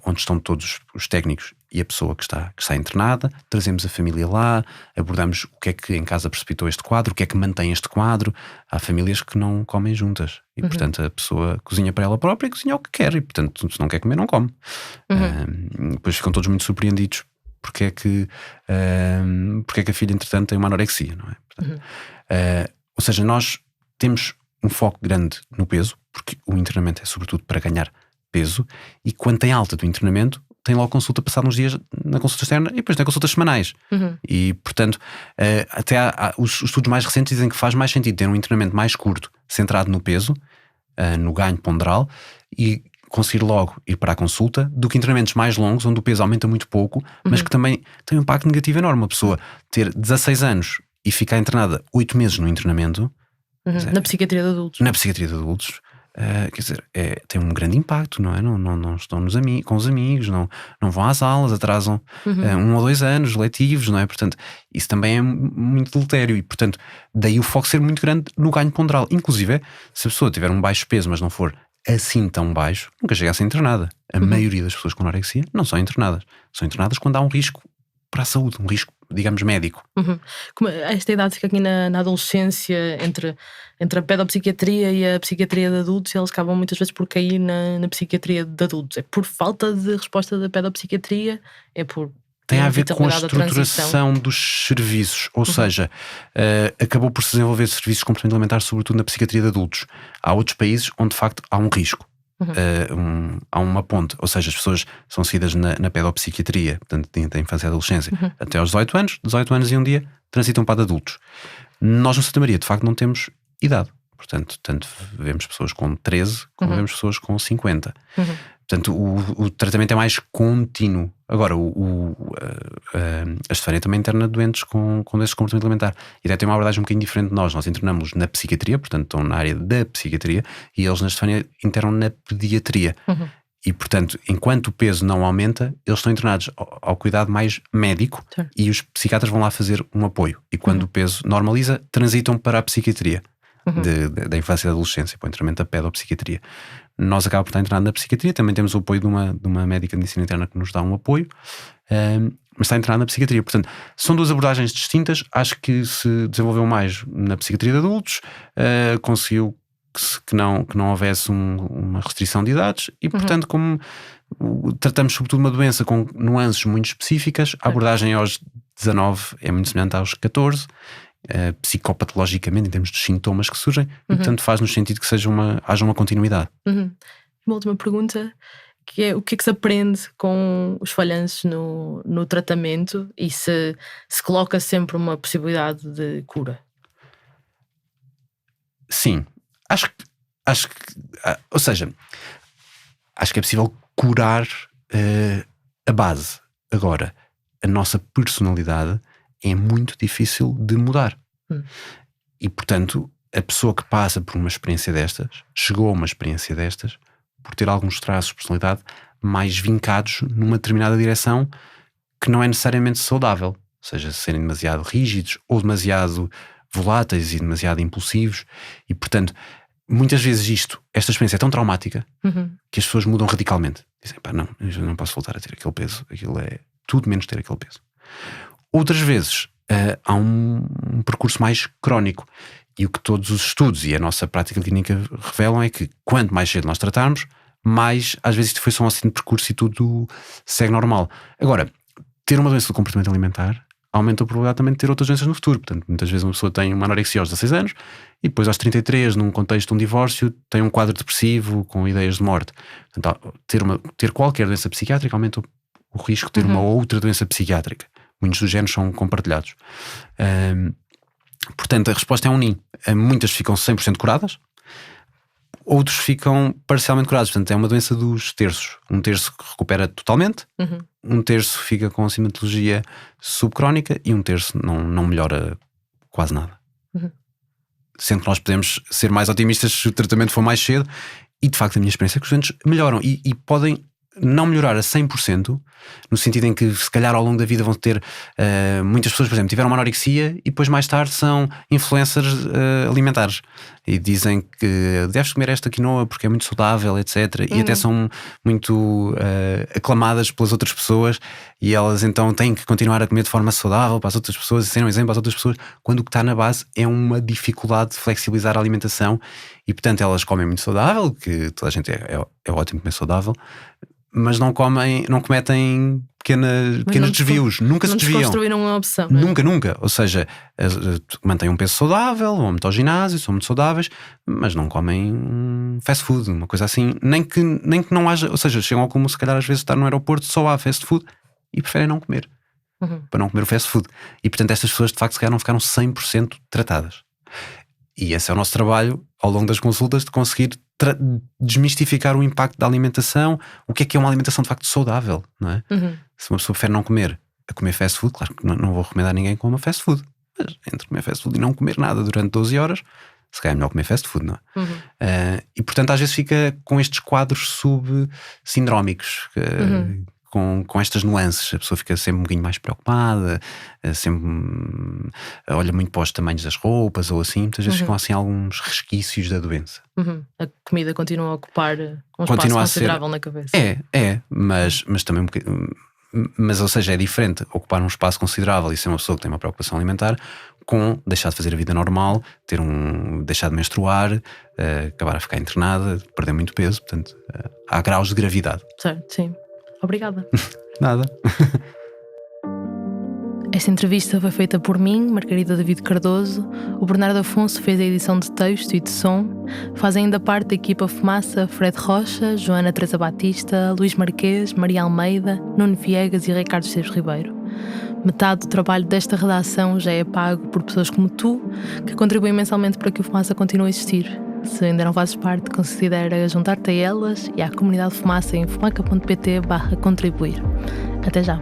onde estão todos os técnicos e a pessoa que está internada, trazemos a família lá, abordamos o que é que em casa precipitou este quadro, o que é que mantém este quadro. Há famílias que não comem juntas e portanto a pessoa cozinha para ela própria e cozinha o que quer e portanto se não quer comer não come. Depois ficam todos muito surpreendidos porque é que a filha entretanto tem uma anorexia, não é? Portanto, ou seja, nós temos um foco grande no peso, porque o internamento é sobretudo para ganhar peso, e quando tem alta do internamento tem logo consulta passado uns dias na consulta externa e depois tem consultas semanais. E portanto até os estudos mais recentes dizem que faz mais sentido ter um internamento mais curto, centrado no peso, no ganho ponderal, e conseguir logo ir para a consulta, do que internamentos mais longos onde o peso aumenta muito pouco, mas que também tem um impacto negativo enorme. Uma pessoa ter 16 anos e ficar internada 8 meses no internamento. Na psiquiatria de adultos. Na psiquiatria de adultos quer dizer, tem um grande impacto, não é? Não estão com os amigos, não vão às aulas, atrasam 1 ou 2 anos letivos, não é? Portanto, isso também é muito deletério e, portanto, daí o foco ser muito grande no ganho ponderal. Inclusive, se a pessoa tiver um baixo peso, mas não for assim tão baixo, nunca chega a ser internada. A maioria das pessoas com anorexia não são internadas. São internadas quando há um risco para a saúde, um risco, digamos, médico. Esta idade fica aqui na adolescência, entre a pedopsiquiatria e a psiquiatria de adultos, e eles acabam muitas vezes por cair na psiquiatria de adultos. É por falta de resposta da pedopsiquiatria? É por... Tem a ver com a estruturação dos serviços, ou seja, acabou por se desenvolver serviços de comportamento alimentar, sobretudo na psiquiatria de adultos. Há outros países onde de facto há um risco. Há uma ponte, ou seja, as pessoas são seguidas na pedopsiquiatria, portanto, da infância e adolescência, até aos 18 anos e um dia transitam para adultos. Nós no Santa Maria, de facto, não temos idade, portanto, tanto vemos pessoas com 13 como vemos pessoas com 50. Portanto, o tratamento é mais contínuo. Agora, a Estefânia também interna doentes com doenças de comportamento alimentar. E até tem uma abordagem um bocadinho diferente de nós. Nós internamos na psiquiatria, portanto estão na área da psiquiatria, e eles na Estefânia internam na pediatria. E, portanto, enquanto o peso não aumenta, eles estão internados ao cuidado mais médico, e os psiquiatras vão lá fazer um apoio. E quando o peso normaliza, transitam para a psiquiatria da infância e da adolescência, para o internamento da pedopsiquiatria. Nós acabamos por estar internado na psiquiatria, também temos o apoio de uma médica de medicina interna que nos dá um apoio, mas está internado na psiquiatria. Portanto, são duas abordagens distintas. Acho que se desenvolveu mais na psiquiatria de adultos, conseguiu que não houvesse uma restrição de idades e, portanto, como tratamos sobretudo uma doença com nuances muito específicas, a abordagem aos 19 é muito semelhante aos 14, psicopatologicamente, em termos dos sintomas que surgem, e, portanto, faz-nos sentido que haja uma continuidade. Uma última pergunta, que é: o que é que se aprende com os falhanços no tratamento, e se coloca sempre uma possibilidade de cura? Sim, acho que ou seja, acho que é possível curar a base. Agora, a nossa personalidade é muito difícil de mudar. E, portanto, a pessoa que passa por uma experiência destas, chegou a uma experiência destas, por ter alguns traços de personalidade mais vincados numa determinada direção que não é necessariamente saudável. Ou seja, serem demasiado rígidos ou demasiado voláteis e demasiado impulsivos. E, portanto, muitas vezes esta experiência é tão traumática que as pessoas mudam radicalmente. Dizem, não, eu não posso voltar a ter aquele peso. Aquilo é tudo menos ter aquele peso. Outras vezes há um percurso mais crónico, e o que todos os estudos e a nossa prática clínica revelam é que quanto mais cedo nós tratarmos, mais às vezes isto foi só um acidente de percurso e tudo segue normal. Agora, ter uma doença do comportamento alimentar aumenta a probabilidade também de ter outras doenças no futuro. Portanto, muitas vezes uma pessoa tem uma anorexia aos 16 anos e depois aos 33, num contexto de um divórcio, tem um quadro depressivo com ideias de morte. Portanto, ter qualquer doença psiquiátrica aumenta o risco de ter uma outra doença psiquiátrica. Muitos dos genes são compartilhados. Portanto, a resposta é um nim. Muitas ficam 100% curadas, outros ficam parcialmente curados. Portanto, é uma doença dos terços. Um terço que recupera totalmente, um terço fica com sintomatologia subcrónica e um terço não melhora quase nada. Sendo que nós podemos ser mais otimistas se o tratamento for mais cedo, e de facto a minha experiência é que os doentes melhoram e podem não melhorar a 100%, no sentido em que se calhar ao longo da vida vão ter muitas pessoas, por exemplo, tiveram uma anorexia e depois mais tarde são influencers alimentares e dizem que deves comer esta quinoa porque é muito saudável, etc. E até são muito aclamadas pelas outras pessoas, e elas então têm que continuar a comer de forma saudável para as outras pessoas, e serem um exemplo para as outras pessoas, quando o que está na base é uma dificuldade de flexibilizar a alimentação. E portanto elas comem muito saudável, que toda a gente é ótimo comer saudável, mas não cometem pequenos desvios, nunca se desviam. Não construíram uma opção. Nunca. Ou seja, mantêm um peso saudável, vão muito ao ginásio, são muito saudáveis, mas não comem fast food, uma coisa assim. Nem que não haja, ou seja, chegam ao como se calhar às vezes estar no aeroporto, só há fast food e preferem não comer, para não comer o fast food. E portanto estas pessoas de facto se calhar não ficaram 100% tratadas. E esse é o nosso trabalho ao longo das consultas, de conseguir desmistificar o impacto da alimentação. O que é uma alimentação de facto saudável, não é? Se uma pessoa prefere não comer a comer fast food, claro que não vou recomendar a ninguém que coma fast food, mas entre comer fast food e não comer nada durante 12 horas, se calhar é melhor comer fast food, não é? E portanto às vezes fica com estes quadros subsindrómicos, com estas nuances. A pessoa fica sempre um bocadinho mais preocupada, sempre olha muito para os tamanhos das roupas ou assim. Muitas vezes ficam assim alguns resquícios da doença. A comida continua a ocupar um espaço considerável na cabeça. Mas também um bocadinho. Mas, ou seja, é diferente ocupar um espaço considerável e ser uma pessoa que tem uma preocupação alimentar com deixar de fazer a vida normal, deixar de menstruar, acabar a ficar internada, perder muito peso. Portanto, há graus de gravidade. Certo, sim. Obrigada. Nada. Esta entrevista foi feita por mim, Margarida David Cardoso. O Bernardo Afonso fez a edição de texto e de som. Fazem ainda parte da equipa Fumaça Fred Rocha, Joana Teresa Batista, Luís Marquês, Maria Almeida, Nuno Viegas e Ricardo Esteves Ribeiro. Metade do trabalho desta redação já é pago por pessoas como tu, que contribuem mensalmente para que o Fumaça continue a existir. Se ainda não fazes parte, considera juntar-te a elas e à comunidade Fumaça em fumaca.pt/contribuir. Até já!